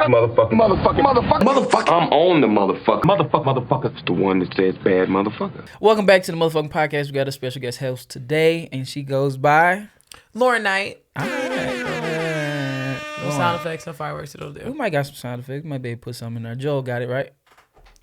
Motherfucker. I'm on the motherfucker. Motherfucker. It's the one that says bad motherfucker. Welcome back to the motherfucking podcast. We got a special guest host today, and she goes by Lauren Knight. No sound effects, no fireworks, it'll do. We might got some sound effects. We might be able to put some in there. Joel got it right.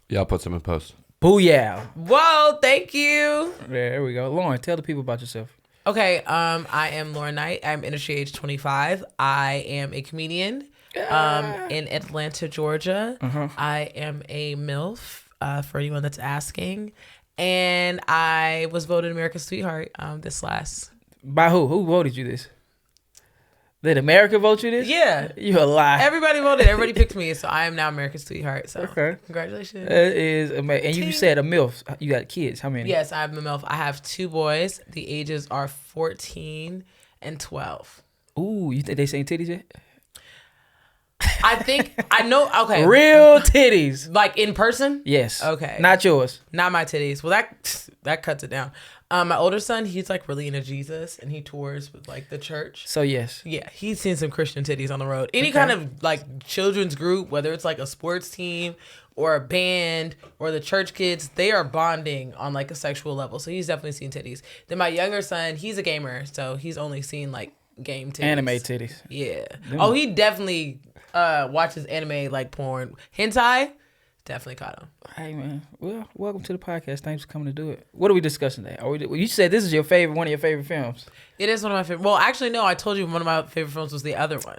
Yeah, I'll put some in post. Booyah. Whoa, thank you. There we go. Lauren, tell the people about yourself. Okay, I am Lauren Knight. I'm industry age 25. I am a comedian in Atlanta, Georgia. I am a MILF, for anyone that's asking. And I was voted America's Sweetheart this last. By who? Who voted you this? Did America vote you this? Yeah. You a lie. Everybody voted. Everybody picked me. So I am now America's Sweetheart. So okay. Congratulations. That is amazing. And you said a MILF. You got kids. How many? Yes, I have a MILF. I have 2 boys. The ages are 14 and 12. Ooh, you think they seen titties yet? I think, I know, okay. Real titties. Like in person? Yes. Okay. Not yours. Not my titties. Well, that cuts it down. My older son, he's like really into Jesus and he tours with like the church. So yes. Yeah, he's seen some Christian titties on the road. Any kind of like children's group, whether it's like a sports team or a band or the church kids, they are bonding on like a sexual level. So he's definitely seen titties. Then my younger son, he's a gamer, so he's only seen like game titties. Anime titties. Yeah. Oh, he definitely watches anime like porn. Hentai, definitely caught him. Hey man, well, welcome to the podcast. Thanks for coming to do it. What are we discussing today? You said this is your favorite, one of your favorite films. It is one of my favorite. Well, actually, no. I told you one of my favorite films was the other one.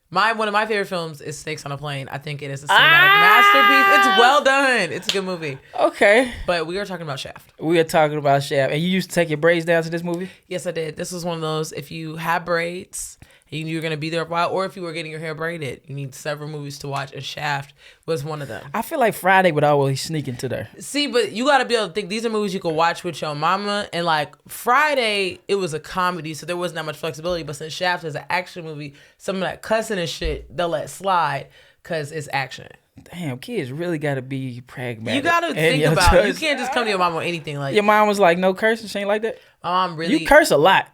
One of my favorite films is Snakes on a Plane. I think it is a cinematic masterpiece. It's well done. It's a good movie. Okay. But we are talking about Shaft. We are talking about Shaft. And you used to take your braids down to this movie? Yes, I did. This was one of those, if you have braids and you knew you were going to be there a while, or if you were getting your hair braided, you need several movies to watch, and Shaft was one of them. I feel like Friday would always sneak into there. See, but you got to be able to think these are movies you could watch with your mama. And like Friday, it was a comedy, so there wasn't that much flexibility. But since Shaft is an action movie, some of that cussing and shit, they'll let slide because it's action. Damn, kids really got to be pragmatic. You got to think about it. You can't just come to your mom on anything. Like your mom was like, no cursing, she ain't like that? My mom really... You curse a lot.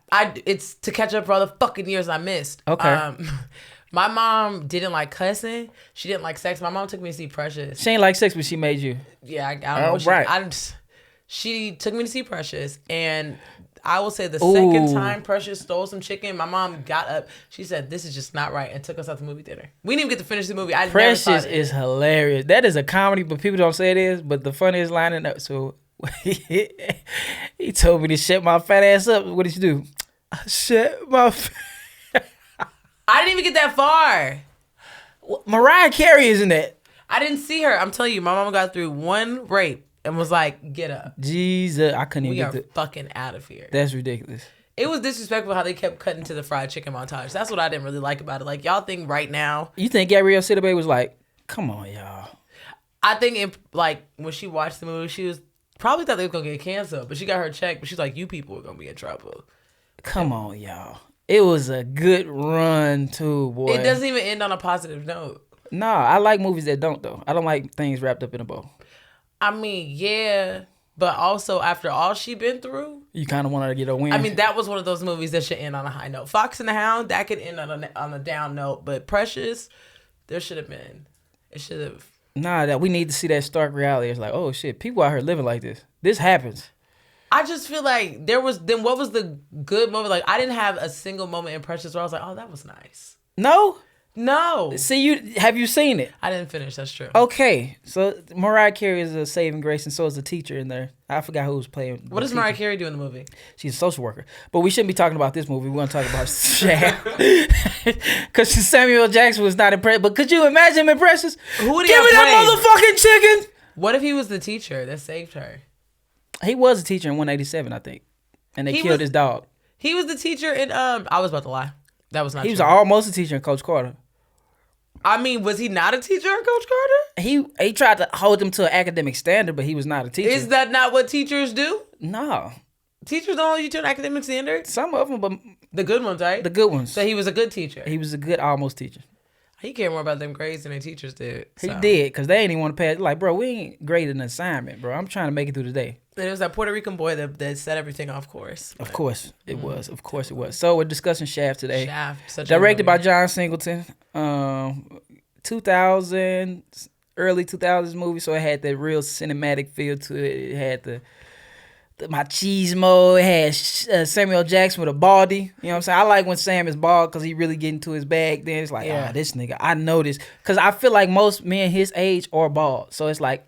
It's to catch up for all the fucking years I missed. Okay. My mom didn't like cussing. She didn't like sex. My mom took me to see Precious. She ain't like sex, but she made you. Yeah, I don't know. Right. She took me to see Precious, and I will say the second time Precious stole some chicken, my mom got up. She said, "This is just not right," and took us out to movie theater. We didn't even get to finish the movie. Precious is hilarious. That is a comedy, but people don't say it is. But the funniest line in that, so he told me to shut my fat ass up. What did you do? I shut my. I didn't even get that far. Mariah Carey is in that. I didn't see her. I'm telling you, my mama got through one rape and was like, "Get up." Jesus, I couldn't even get fucking out of here. That's ridiculous. It was disrespectful how they kept cutting to the fried chicken montage. That's what I didn't really like about it. Like, y'all think right now... You think Gabrielle Sidibe was like, come on, y'all. I think, when she watched the movie, she was probably thought they were going to get canceled, but she got her check, but she's like, you people are going to be in trouble. Come on, y'all. It was a good run, too, boy. It doesn't even end on a positive note. No, I like movies that don't, though. I don't like things wrapped up in a bow. I mean, yeah... But also, after all she been through... You kind of want her to get a win. I mean, that was one of those movies that should end on a high note. Fox and the Hound, that could end on a down note. But Precious, there should have been. It should have... Nah, that we need to see that stark reality. It's like, oh, shit, people out here living like this. This happens. I just feel like there was... Then what was the good moment? Like, I didn't have a single moment in Precious where I was like, oh, that was nice. No? No. See, have you seen it? I didn't finish, that's true. Okay, so Mariah Carey is a saving grace, and so is the teacher in there. I forgot who was playing. What does Mariah Carey do in the movie? She's a social worker. But we shouldn't be talking about this movie. We want to talk about Shaft. Because Samuel Jackson was not impressed. But could you imagine him in Precious? Who would he Give me that motherfucking chicken! What if he was the teacher that saved her? He was a teacher in 187, I think. And they killed his dog. He was the teacher in... I was about to lie. That was not true. He was almost a teacher in Coach Carter. I mean, was he not a teacher in Coach Carter? He tried to hold them to an academic standard, but he was not a teacher. Is that not what teachers do? No. Teachers don't hold you to an academic standard? Some of them, but... The good ones, right? The good ones. So he was a good teacher. He was a good almost teacher. He cared more about them grades than their teachers did. So. He did, because they ain't even want to pass. Like, bro, we ain't graded an assignment, bro. I'm trying to make it through the day. And it was that Puerto Rican boy that set everything off course. Of course it was. Of course it was. So we're discussing Shaft today. Shaft. Directed by John Singleton. 2000s, early 2000s movie, so it had that real cinematic feel to it. It had the machismo. It had Samuel Jackson with a baldy. You know what I'm saying? I like when Sam is bald because he really get into his bag. Then it's like, this nigga, I know this. Because I feel like most men his age are bald. So it's like,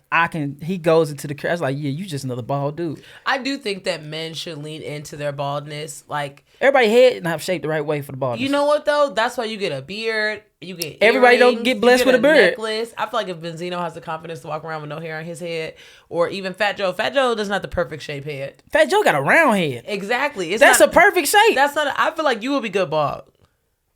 he goes into the crowd. It's like, yeah, you just another bald dude. I do think that men should lean into their baldness. Like, everybody head not shaped the right way for the baldness. You know what, though? That's why you get a beard. You get everybody earrings, don't get blessed with a beard. Necklace. I feel like if Benzino has the confidence to walk around with no hair on his head, or even Fat Joe doesn't have the perfect shape head. Fat Joe got a round head. Exactly. That's a perfect shape. That's not. I feel like you would be good bald.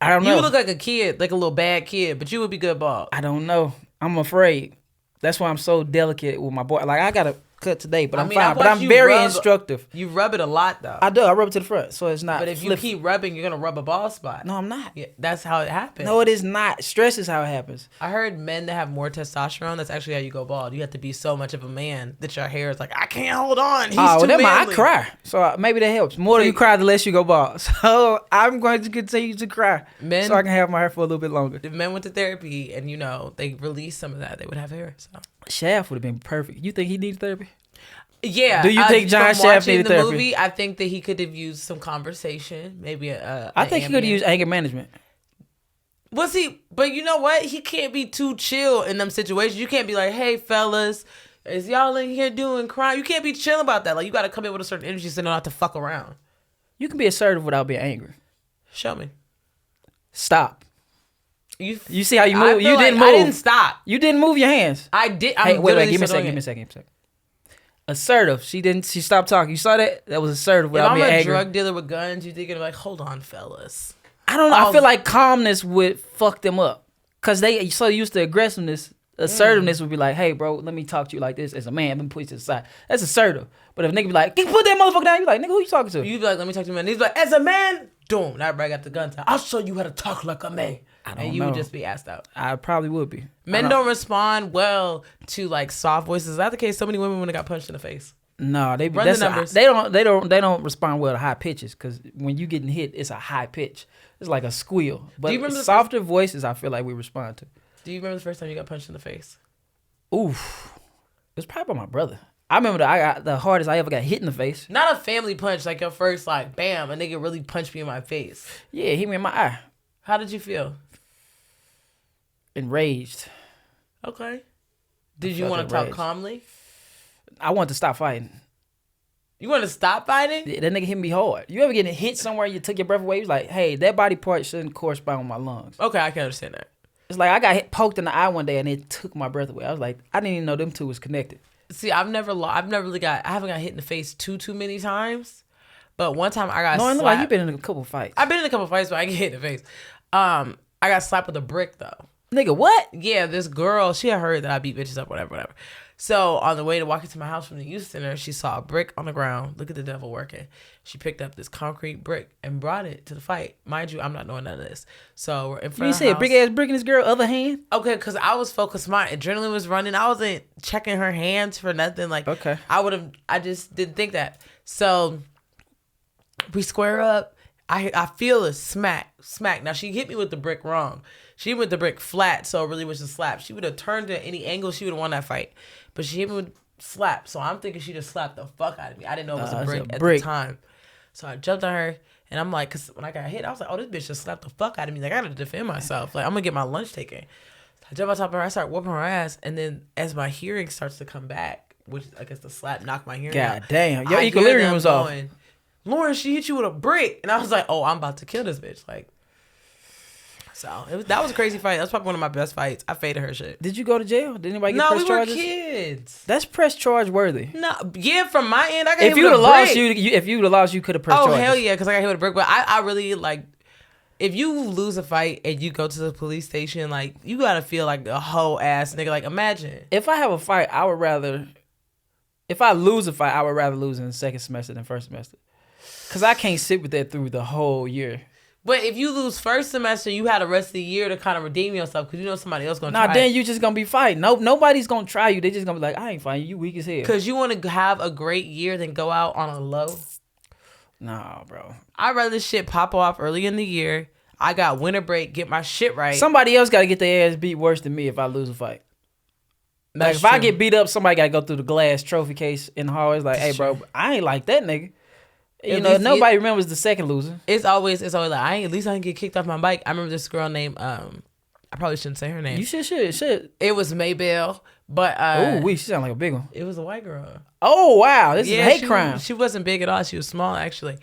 I don't know. You look like a kid, like a little bad kid, but you would be good bald. I don't know. I'm afraid. That's why I'm so delicate with my boy. Like, I got to cut today, but I'm fine. But I'm very instructive. You rub it a lot, though. I do. I rub it to the front, so it's not. But if you keep rubbing, you're going to rub a bald spot. No, I'm not. Yeah, that's how it happens. No, it is not. Stress is how it happens. I heard men that have more testosterone, that's actually how you go bald. You have to be so much of a man that your hair is like, I can't hold on. He's too manly. I cry. So maybe that helps. More than you cry, the less you go bald. So I'm going to continue to cry so I can have my hair for a little bit longer. If men went to therapy and, they released some of that, they would have hair. So Shaft would have been perfect. You think he needed therapy? Yeah. Do you think John Shaft needed therapy? Movie, I think that he could have used some conversation, maybe I think he could have used anger management. Well, see, but you know what? He can't be too chill in them situations. You can't be like, hey, fellas, is y'all in here doing crime? You can't be chill about that. Like, you got to come in with a certain energy so they don't have to fuck around. You can be assertive without being angry. Show me. Stop. You see how you move? You didn't move. I didn't stop. You didn't move your hands. I did. Hey, wait, give me a second. Assertive. She stopped talking. You saw that? That was assertive without being angry. If I'm a drug dealer with guns, you thinking like, hold on, fellas. I don't know. I feel like calmness would fuck them up. Because they so used to aggressiveness. Assertiveness would be like, hey, bro, let me talk to you like this as a man. Let me put you to the side. That's assertive. But if a nigga be like, put that motherfucker down, you be like, nigga, who you talking to? You be like, let me talk to you, man. He's like, as a man, boom. That right got the gun. I'll show you how to talk like a man. And you would just be asked out. I probably would be. Men don't respond well to like soft voices. Is that the case? So many women when they got punched in the face. No, they don't respond well to high pitches because when you getting hit, it's a high pitch. It's like a squeal. But softer voices, I feel like we respond to. Do you remember the first time you got punched in the face? Oof, it was probably by my brother. I remember I got the hardest I ever got hit in the face. Not a family punch, like your first, like bam, a nigga really punched me in my face. Yeah, hit me in my eye. How did you feel? Enraged. Okay. Did you want to talk calmly? I wanted to stop fighting. You want to stop fighting? Yeah, that nigga hit me hard. You ever getting hit somewhere, you took your breath away? He was like, hey, that body part shouldn't correspond with my lungs. Okay, I can understand that. It's like I got poked in the eye one day and it took my breath away. I was like, I didn't even know them two was connected. See, I haven't got hit in the face too many times. But one time I got slapped. Like you've been in a couple fights. I've been in a couple fights, but I get hit in the face. I got slapped with a brick though. Nigga, what? Yeah, this girl, she had heard that I beat bitches up, whatever. So on the way to walk into my house from the youth center, she saw a brick on the ground. Look at the devil working. She picked up this concrete brick and brought it to the fight. Mind you, I'm not knowing none of this. So we're in front of the house. You said big ass brick in this girl other hand? Okay, because I was focused. My adrenaline was running. I wasn't checking her hands for nothing. Like, okay. I just didn't think that. So we square up. I feel a smack. Now she hit me with the brick wrong. She hit me with the brick flat, so it really was a slap. She would have turned at any angle, she would have won that fight. But she hit me with slap, so I'm thinking she just slapped the fuck out of me. I didn't know it was a brick at the time. So I jumped on her, and I'm like, because when I got hit, I was like, oh, this bitch just slapped the fuck out of me. Like, I gotta defend myself. Like, I'm gonna get my lunch taken. I jump on top of her, I start whooping her ass, and then as my hearing starts to come back, which I guess the slap knocked my hearing out. God damn, your equilibrium was off. Lauren, she hit you with a brick. And I was like, oh, I'm about to kill this bitch. Like, so that was a crazy fight. That's probably one of my best fights. I faded her shit. Did you go to jail? Did anybody get press charges? No, we were kids. That's press charge worthy. No, yeah, from my end, I got hit with a brick. If you'd have lost, you could have pressed charges. Oh, hell yeah, because I got hit with a brick. But I really, like, if you lose a fight and you go to the police station, like, you got to feel like a whole ass nigga. Like, imagine. If I have a fight, if I lose a fight, I would rather lose in the second semester than first semester. Because I can't sit with that through the whole year. But if you lose first semester, you had the rest of the year to kind of redeem yourself because you know somebody else going to try. Then you just going to be fighting. Nobody's going to try you. They just going to be like, I ain't fighting you. You weak as hell. Because you want to have a great year then go out on a low. Nah, bro. I'd rather shit pop off early in the year. I got winter break, get my shit right. Somebody else got to get their ass beat worse than me if I lose a fight. Like, if I get beat up, somebody got to go through the glass trophy case in the hallways. Like, hey, bro, I ain't like that nigga. You know, nobody remembers the second loser. It's always like, at least I didn't get kicked off my bike. I remember this girl named, I probably shouldn't say her name. You should. It was Maybelle, but she sound like a big one. It was a white girl. Oh wow, this is a hate crime. She wasn't big at all. She was small actually.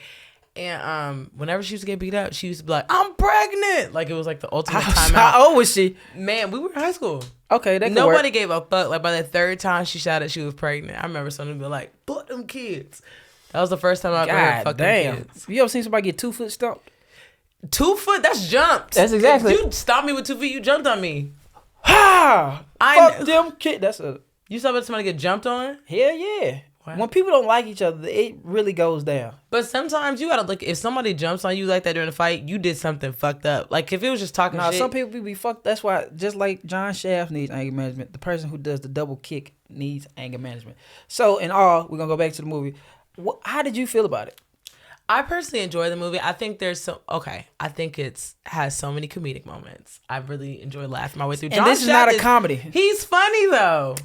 And whenever she used to get beat up, she used to be like, "I'm pregnant!" Like it was like the ultimate timeout. How old was she? Man, we were in high school. Okay, that could nobody work. gave a fuck. Like by the third time she shouted she was pregnant, I remember someone be like, "Fuck them kids." That was the first time I ever heard "fuck them kids." You ever seen somebody get 2 foot stomped? 2 foot? That's jumped. That's exactly. If you stomped me with 2 feet, you jumped on me. Ha! Fuck them kids. That's a. You saw somebody get jumped on? Hell yeah. Wow. When people don't like each other, it really goes down. But sometimes you gotta look. If somebody jumps on you like that during a fight, you did something fucked up. Like if it was just talking shit. Some people be fucked. That's why, just like John Shaft needs anger management, the person who does the double kick needs anger management. So in all, we're gonna go back to the movie. How did you feel about it? I personally enjoy the movie. I think I think it's has so many comedic moments. I really enjoy laughing my way through. And this is not a comedy. He's funny though.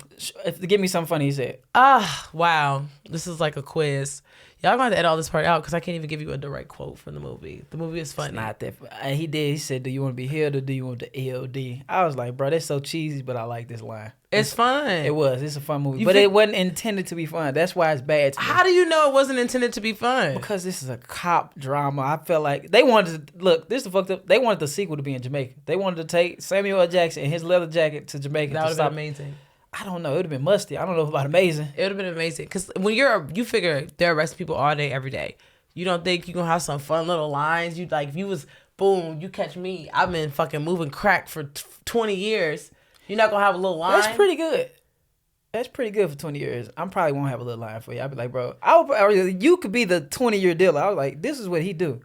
Give me something funny he said. Wow. This is like a quiz. Y'all gonna have to edit all this part out because I can't even give you a direct quote from the movie. The movie is funny. It's not that. He did. He said, "Do you want to be healed or do you want the LD?" I was like, "Bro, that's so cheesy," but I like this line. It's fun. It was. It's a fun movie, but it wasn't intended to be fun. That's why it's bad to me. How do you know it wasn't intended to be fun? Because this is a cop drama. I felt like they wanted to look. This is fucked up. They wanted the sequel to be in Jamaica. They wanted to take Samuel L. Jackson and his leather jacket to Jamaica. That would have been amazing. I don't know. It would have been musty. I don't know about amazing. It would have been amazing. Because when you figure they're arresting people all day, every day. You don't think you're going to have some fun little lines. You like, if you was, boom, you catch me. I've been fucking moving crack for 20 years. You're not going to have a little line? That's pretty good. That's pretty good for 20 years. I probably won't have a little line for you. I'll be like, bro, you could be the 20-year dealer. I was like, this is what he do.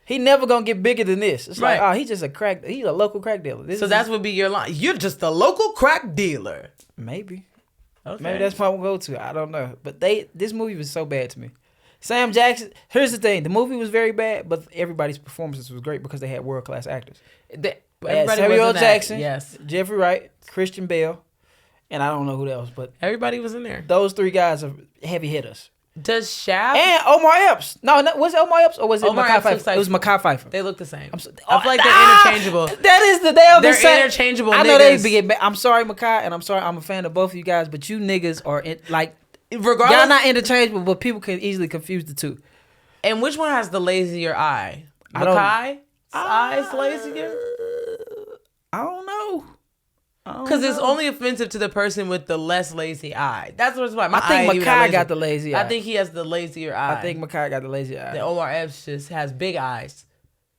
He never gonna get bigger than this. It's right. Like, he's just he's a local crack dealer. So that would be your line. You're just a local crack dealer. Maybe. Okay. Maybe that's what we'll go to. I don't know. But this movie was so bad to me. Sam Jackson, here's the thing. The movie was very bad, but everybody's performances was great because they had world-class actors. Samuel L. Jackson, yes. Jeffrey Wright, Christian Bale, and I don't know who else, but everybody was in there. Those 3 guys are heavy hitters. Does Shaft and Omar Epps? No, was it Omar Epps or was it Mekhi Phifer? Like, it was Mekhi Phifer. They look the same. I feel like they're interchangeable. That is they're same. Interchangeable. I know they. I'm sorry, Mekhi, and I'm sorry. I'm a fan of both of you guys, but you niggas are regardless. Y'all not interchangeable, but people can easily confuse the two. And which one has the lazier eye? Mekhi's eye's lazier. I don't know. Because it's only offensive to the person with the less lazy eye. That's what's why. I think Mekhi got the lazy eye. I think he has the lazier eye. I think Mekhi got the lazy eye. The Omar Epps just has big eyes.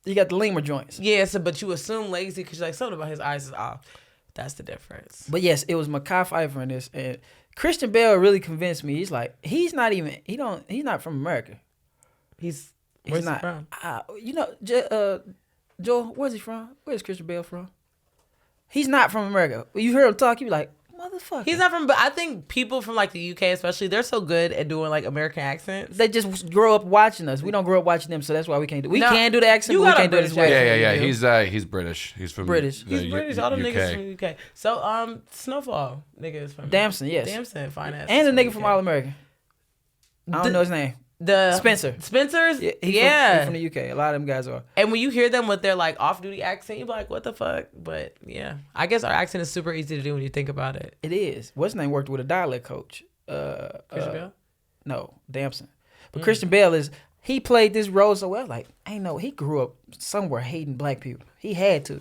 He got the lemur joints. Yeah, but you assume lazy because you're like, something about his eyes is off. That's the difference. But yes, it was Mekhi Phifer in this. And Christian Bale really convinced me. He's like, he's not from America. He's not from? Joel, where's he from? Where's Christian Bale from? He's not from America. When you hear him talk, you be like, motherfucker. He's not from, but I think people from like the UK especially, they're so good at doing like American accents. They just grow up watching us. We don't grow up watching them, so that's why we can't do. We can do the accent, but we can't do it. Yeah. He's British. He's from British. He's British. All the niggas from the UK. So Snowfall niggas from Damson, yes. Damson, fine ass. And the nigga from All American. I don't know his name. Spencer's? He's from the UK. A lot of them guys are. And when you hear them with their like off-duty accent, you're like, what the fuck? But yeah, I guess our accent is super easy to do when you think about it. It is. What's his name worked with a dialect coach? Christian Bale? No, Damson. But Christian Bale he played this role so well. Like, he grew up somewhere hating black people. He had to.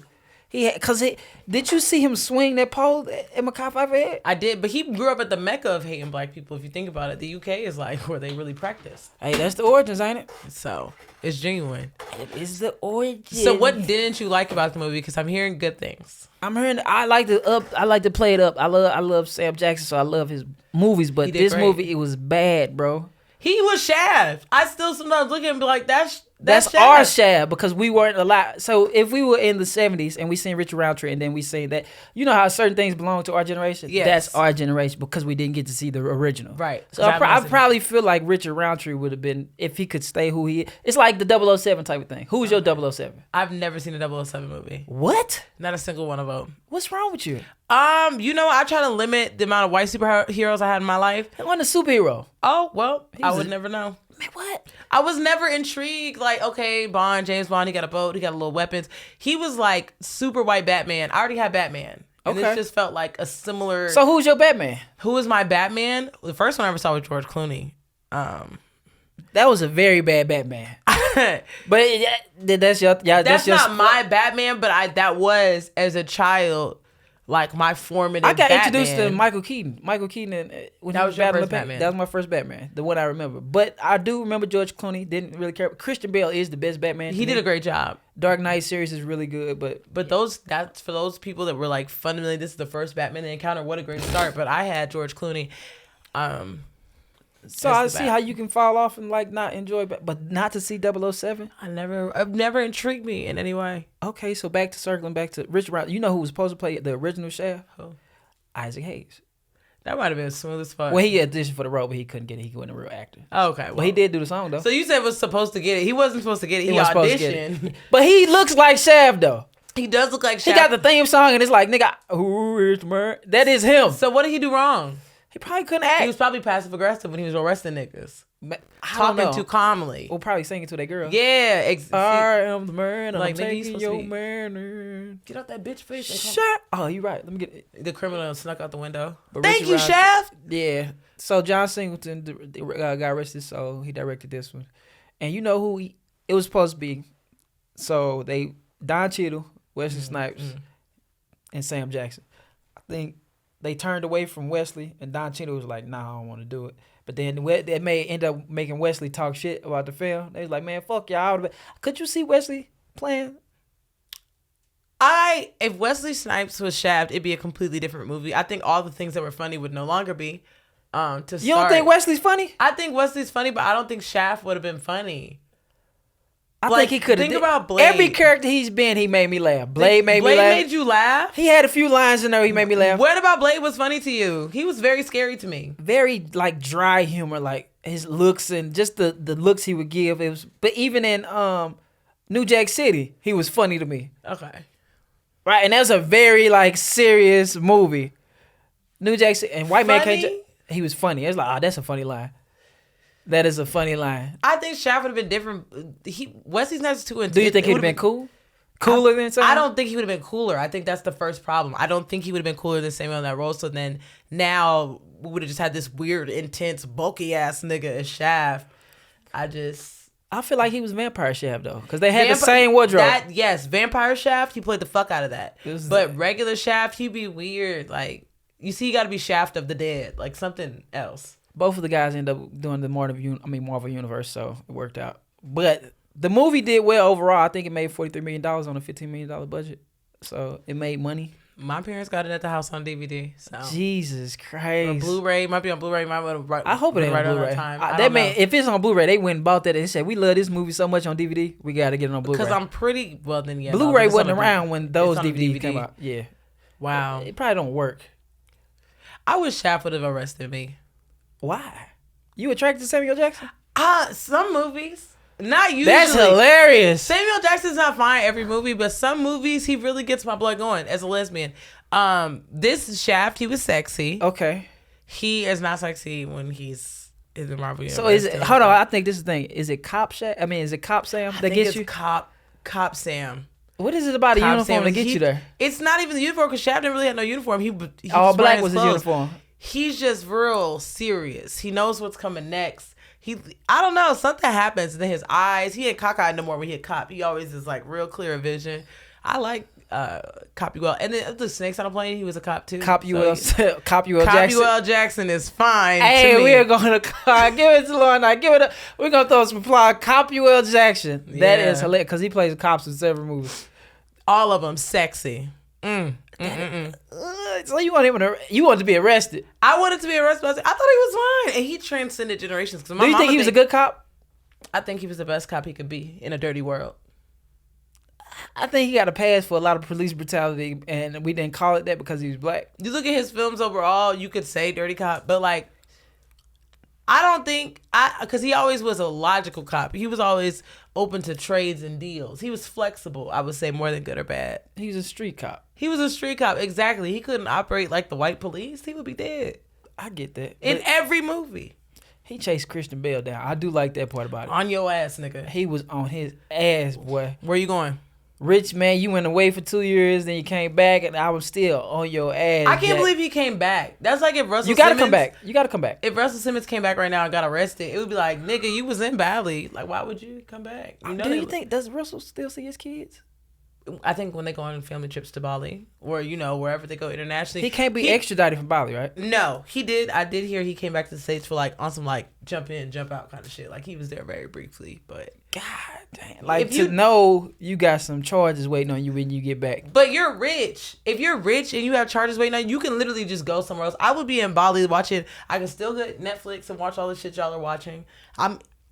Did you see him swing that pole at Mekhi Phifer head? I did, but he grew up at the mecca of hating black people. If you think about it, the UK is like where they really practice. Hey, that's the origins, ain't it? So it's genuine. It is the origins. So what didn't you like about the movie? Because I'm hearing good things. I like to play it up. I love Sam Jackson, so I love his movies. But this movie, it was bad, bro. He was Shaft. I still sometimes look at him and be like, that's That's our Shaft because we weren't allowed. So if we were in the 70s and we seen Richard Roundtree and then we seen that, you know how certain things belong to our generation? Yes. That's our generation because we didn't get to see the original. Right. So I probably feel like Richard Roundtree would have been, if he could stay who he is. It's like the 007 type of thing. Who's your 007? I've never seen a 007 movie. What? Not a single one of them. What's wrong with you? I try to limit the amount of white superheroes I had in my life. He wasn't a superhero. Oh, well, I would never know. Man, what? I was never intrigued. Like, okay, James Bond, he got a boat, he got little weapons. He was like super white Batman. I already had Batman. And this just felt like a similar. So who's your Batman? Who is my Batman? The first one I ever saw was George Clooney. That was a very bad Batman. But that's your. Yeah, that's not my Batman. But that was as a child. Like my formative. I got Batman. introduced to Michael Keaton. When that was your first Batman. That was my first Batman, the one I remember. But I do remember George Clooney. Didn't really care. Christian Bale is the best Batman. He did a great job. Dark Knight series is really good, but that's for those people that were like fundamentally this is the first Batman they encounter. What a great start! But I had George Clooney. So I see how you can fall off and like not enjoy, but not to see 007. I've never intrigued me in any way. Okay, so circling back to Richard Roundtree. You know who was supposed to play the original Shaft? Who? Isaac Hayes. That might have been smooth as fuck. Well, he auditioned for the role, but he couldn't get it. He wasn't a real actor. Oh, okay. Well, he did do the song though. So you said was supposed to get it. He wasn't supposed to get it. He auditioned. But he looks like Shaft though. He does look like Shaft. He got the theme song and it's like, nigga, who is man? That is him. So what did he do wrong? He probably couldn't act. He was probably passive aggressive when he was arresting niggas. Talking too calmly. Or probably singing to that girl. Yeah. I am the man. Like, I'm nigga, taking your man. Get out that bitch face. Shut. Oh, you right. Let me get it. The criminal snuck out the window. But Thank you, Shaft. Yeah. So John Singleton got arrested, so he directed this one. And you know who it was supposed to be? So Don Cheadle, Wesley Snipes, and Sam Jackson. I think they turned away from Wesley, and Don Cheadle was like, "Nah, I don't want to do it." But then that may end up making Wesley talk shit about the film. They was like, "Man, fuck y'all." Could you see Wesley playing? If Wesley Snipes was Shaft, it'd be a completely different movie. I think all the things that were funny would no longer be. You don't think Wesley's funny? I think Wesley's funny, but I don't think Shaft would have been funny. I think he could have. Think about Blade. Every character he's been, he made me laugh. Blade made me laugh. Blade made you laugh? He had a few lines in there he made me laugh. What about Blade was funny to you? He was very scary to me. Very like dry humor, like his looks and just the looks he would give. But even in New Jack City, he was funny to me. Okay. Right, and that's a very like serious movie. New Jack City and White Man Can't. He was funny. It's like, that's a funny line. That is a funny line. I think Shaft would have been different. Wesley Snipes too intense. Do you think he'd have been cool? Cooler than Samuel? I don't think he would have been cooler. I think that's the first problem. I don't think he would have been cooler than Samuel in that role. So then now we would have just had this weird, intense, bulky ass nigga as Shaft. I feel like he was Vampire Shaft though, because they had the same wardrobe. Yes, Vampire Shaft, he played the fuck out of that. But regular Shaft, he'd be weird. Like, you see, you got to be Shaft of the Dead, like something else. Both of the guys end up doing the Marvel Universe, so it worked out. But the movie did well overall. I think it made $43 million on a $15 million budget, so it made money. My parents got it at the house on DVD. So. Jesus Christ! On Blu-ray, might be on Blu-ray. I hope it ain't on Blu-ray. If it's on Blu-ray, they went and bought that and said, "We love this movie so much on DVD, we got to get it on Blu-ray." Because I'm pretty well. Then yeah, Blu-ray wasn't around when those DVDs came out. Yeah. Wow. It probably don't work. I wish Shaft would have arrested me. Why? You attracted to Samuel Jackson? Some movies. Not usually. That's hilarious. Samuel Jackson's not fine every movie, but some movies he really gets my blood going as a lesbian. This Shaft, he was sexy. Okay. He is not sexy when he's in the Marvel Universe. So is it? Hold on, I think this is the thing. Is it Cop Shaft? I mean, is it Cop Sam that gets you? Cop Sam. What is it about a uniform that gets you there? It's not even the uniform because Shaft didn't really have no uniform. He all black was his uniform. He's just real serious. He knows what's coming next. I don't know, something happens in his eyes. He ain't cockeyed no more when he a cop. He always is like real clear vision. I like Cop UL. And then the Snakes on a Plane, he was a cop too. Cop UL Jackson. Cop UL Jackson is fine. Hey, to me. we are going to give it to Lauren. Give it up. We're gonna throw some applause. Cop UL Jackson. That is hilarious because he plays cops in several movies. All of them sexy. So you want to be arrested? I wanted to be arrested. I thought he was fine, and he transcended generations. Do you think he was a good cop? I think he was the best cop he could be in a dirty world. I think he got a pass for a lot of police brutality, and we didn't call it that because he was black. You look at his films overall, you could say dirty cop, but like, I don't think because he always was a logical cop. He was always open to trades and deals. He was flexible. I would say more than good or bad. He was a street cop. He was a street cop. Exactly. He couldn't operate like the white police. He would be dead. I get that. In every movie. He chased Christian Bale down. I do like that part about it. On your ass, nigga. He was on his ass, boy. Where you going? Rich man, you went away for 2 years, then you came back, and I was still on your ass. I can't believe he came back. That's like if Russell You gotta Simmons, come back. You gotta come back. If Russell Simmons came back right now and got arrested, it would be like, nigga, you was in Bali. Like, why would you come back? You know Do you think, does Russell still see his kids? I think when they go on family trips to Bali, or wherever they go internationally, He can't be extradited from Bali, right? No, he did. I did hear he came back to the States for like on some like jump in, jump out kind of shit. Like he was there very briefly, but God damn. Like to know you got some charges waiting on you when you get back. But you're rich. If you're rich and you have charges waiting on you, you can literally just go somewhere else. I would be in Bali watching. I can still get Netflix and watch all the shit y'all are watching.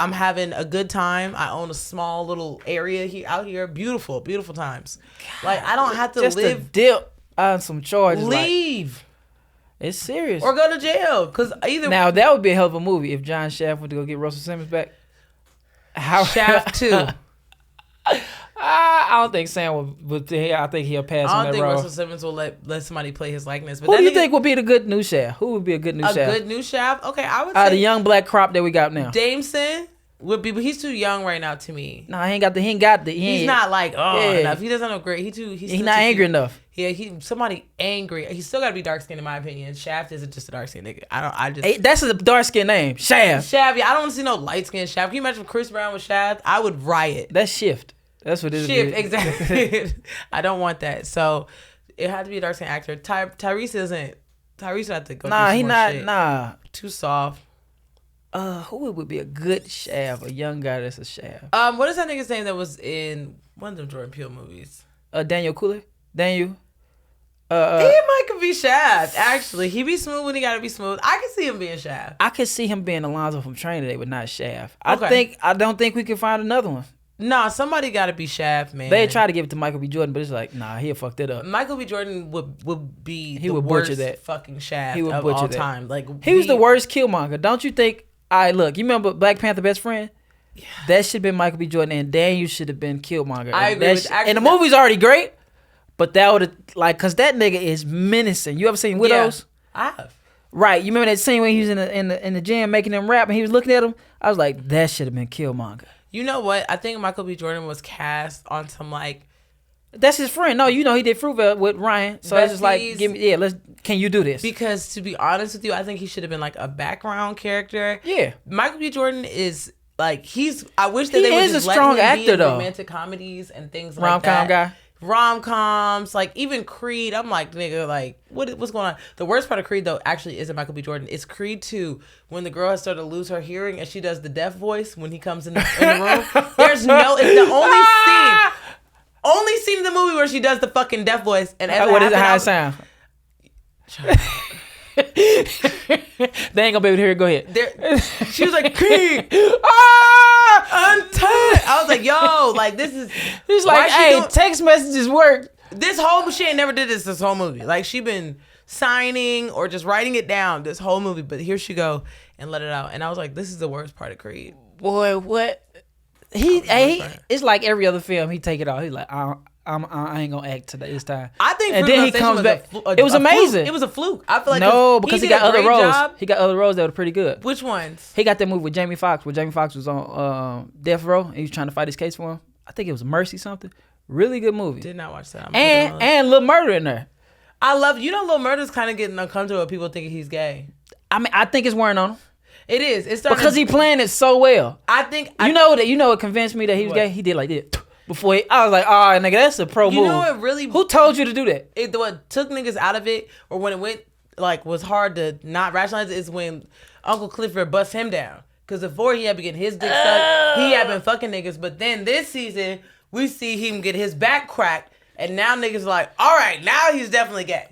I'm having a good time. I own a small little area out here. Beautiful, beautiful times. Like I don't have to just live. To dip on some charges. Leave. It's serious. Or go to jail. Cause either now that would be a hell of a movie if John Shaft went to go get Russell Simmons back. Shaft 2. I don't think Sam would. I think he'll pass on that role. I don't think Russell Simmons will let somebody play his likeness. But who do you think would be the good new Shaft? Who would be a good new Shaft? A good new Shaft? Okay, I would say the young black crop that we got now. Jameson would be, but he's too young right now to me. No, he ain't got the. He's not like enough. He doesn't know great. He's not angry enough. Yeah, somebody angry. He's still got to be dark skinned in my opinion. Shaft isn't just a dark skinned nigga. That's a dark skinned name. Shaft. Shaft. Yeah, I don't want to see no light skinned Shaft. Can you imagine if Chris Brown was Shaft? I would riot. That's Shift. That's what it is. Shift, exactly. I don't want that. So it had to be a dark skinned actor. Tyrese isn't. Tyrese had to go. Nah, he not. Shit. Nah, too soft. Who would be a good Shaft? A young guy that's a Shaft. What is that nigga's name that was in one of them Jordan Peele movies? Daniel Cooler. Daniel. He might could be Shaft. Actually, he be smooth when he gotta be smooth. I can see him being Shaft. I could see him being Alonzo from Training Day, but not Shaft. Okay. I don't think we can find another one. Nah, somebody gotta be Shaft, man. They try to give it to Michael B. Jordan, but it's like, nah, he'll fuck that up. Michael B. Jordan would be he would butcher that fucking Shaft he would of butcher all that. time. Like he was the worst Killmonger. Don't you think? Look, you remember Black Panther Best Friend? Yeah. That should have been Michael B. Jordan, and Daniel should have been Killmonger. I agree. And the movie's already great, but that would have cause that nigga is menacing. You ever seen Widows? Yeah, I have. Right. You remember that scene when he was in the gym making them rap and he was looking at him? I was like, that should have been Killmonger. You know what? I think Michael B. Jordan was cast on some like. That's his friend. No, he did Fruitvale with Ryan. So it's just like, can you do this? Because to be honest with you, I think he should have been like a background character. Yeah. Michael B. Jordan is like, I wish that they would just a strong let him actor be in though. Romantic comedies and things like that. Rom-com guy. Rom-coms, like even Creed. I'm like, nigga, like what's going on? The worst part of Creed though actually isn't Michael B. Jordan. It's Creed 2 when the girl has started to lose her hearing and she does the deaf voice when he comes in the room. It's the only scene in the movie where she does the fucking deaf voice. And what is it? How it sound? They ain't gonna be able to hear it. Go ahead. She was like, King, untied. I was like, yo, like this is. He's like, hey, text messages work. This whole she ain't never did this whole movie. Like she been signing or just writing it down this whole movie, but here she go and let it out. And I was like, this is the worst part of Creed. Boy, what? It's like every other film. He take it off. He's like, I ain't gonna act today this time. I think, and then he comes back. It was amazing. It was a fluke. I feel like because he got other roles. He got other roles that were pretty good. Which ones? He got that movie with Jamie Foxx, where Jamie Foxx was on death row and he was trying to fight his case for him. I think it was Mercy something. Really good movie. Did not watch that. And Lil Murder in there. I love Lil Murder's kind of getting uncomfortable with people thinking he's gay. I mean, I think it's wearing on him. It is. It's because he playing it so well. I think it convinced me that he was gay. He did like this before. I was like, oh, nigga, that's a pro move. You know what really? Who told you to do that? What took niggas out of it, or when it went was hard to not rationalize it, is when Uncle Clifford bust him down. Because before he had been getting his dick sucked, he had been fucking niggas. But then this season, we see him get his back cracked, and now niggas are like, all right, now he's definitely gay.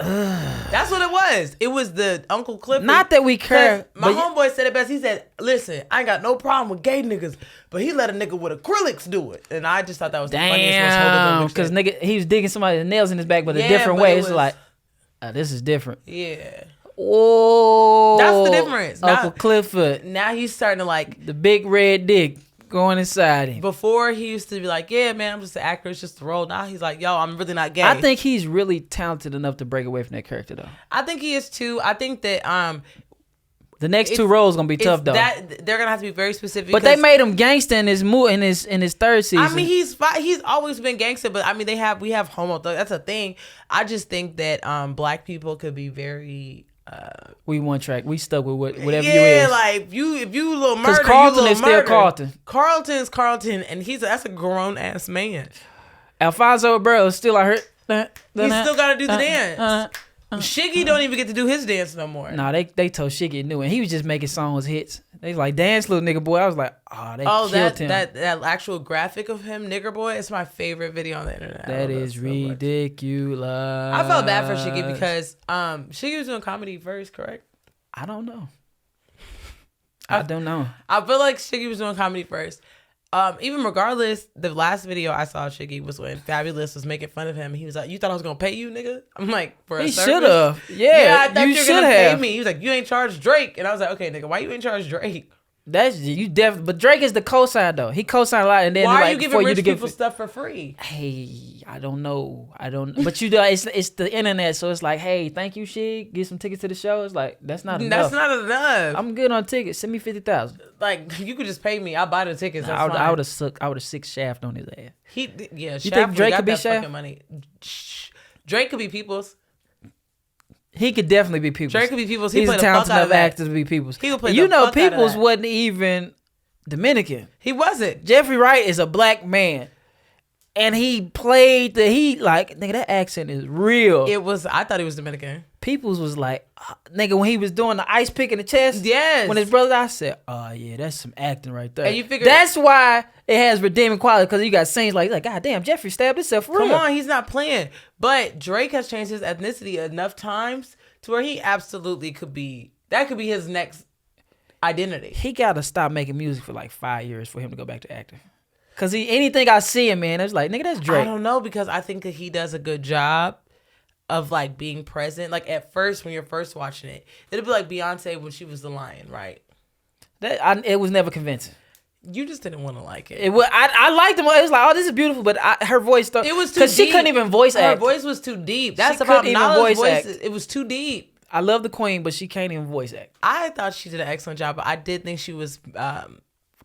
That's what it was. It was the Uncle Clifford. Not that we care. My homeboy said it best. He said, listen, I ain't got no problem with gay niggas, but he let a nigga with acrylics do it. And I just thought that was the funniest, most damn, because nigga, he was digging somebody's nails in his back, but a different way. It's like, this is different. Yeah. Oh, that's the difference. Uncle Clifford. Now he's starting to like the big red dick going inside him. Before he used to be like, yeah, man, I'm just an actor. It's just a role. Now he's like, yo, I'm really not gay. I think he's really talented enough to break away from that character, though. I think he is too. I think that the next 2 roles gonna be tough, though. They're gonna have to be very specific. But they made him gangster in his in his third season. I mean, he's always been gangster, but I mean, we have homo. That's a thing. I just think that Black people could be very. We one track. We stuck with whatever you is. Yeah, like if you a little murder, because Carlton you little is still murder. Carlton. Carlton's Carlton, and that's a grown ass man. Alfonso Ribeiro is still out here. He still got to do the dance. Shiggy don't even get to do his dance no more. Nah, they told Shiggy knew, and he was just making songs hits. They was like, dance, little nigga boy. I was like, they killed him. that actual graphic of him, nigger boy, it's my favorite video on the internet. That is ridiculous. I felt bad for Shiggy because Shiggy was doing comedy first, correct? I don't know. I don't know. I feel like Shiggy was doing comedy first. Even regardless, the last video I saw Shiggy was when Fabulous was making fun of him. He was like, "You thought I was gonna pay you, nigga?" I'm like, "For a he service?" should have. Yeah, I thought you were should gonna have. pay me. He was like, "You ain't charged Drake," and I was like, "Okay, nigga, why you ain't charged Drake?" That's you definitely. But Drake is the cosign though. He co-signed a lot, and then why like, are you giving rich people stuff stuff for free? Hey, I don't know. But you do. It's the internet, so it's like, hey, thank you, Shig. Get some tickets to the show. It's like that's not enough. That's not enough. I'm good on tickets. Send me 50,000. Like you could just pay me. I'll buy the tickets. I would have sick Shaft on his ass. You think Drake could be Shaft? Money. Drake could be Peoples. He could definitely be Peoples. Drake could be Peoples. He's a talented enough actor to be Peoples. He would play you the know, fuck out of Peoples that. wasn't even Dominican. He wasn't. Jeffrey Wright is a black man, and he played nigga. That accent is real. I thought he was Dominican. Peoples was like, nigga, when he was doing the ice pick in the chest. Yes. When his brother, I said, oh yeah, that's some acting right there. And you figure that's why it has redeeming quality, because you got scenes like, God damn, Jeffrey stabbed himself for real. Come on, he's not playing. But Drake has changed his ethnicity enough times to where he absolutely could be. That could be his next identity. He got to stop making music for like 5 years for him to go back to acting. Because anything I see him, man, it's like, nigga, that's Drake. I don't know, because I think that he does a good job of like being present. Like at first, when you're first watching it, it'll be like Beyonce when she was the lion, right? It was never convincing. You just didn't want to like it. I liked him. It was like, oh, this is beautiful, but her voice stuff. It was too deep. Because she couldn't even voice act. Her voice was too deep. That's she about Nala's voice. It was too deep. I love the queen, but she can't even voice act. I thought she did an excellent job, but I did think she was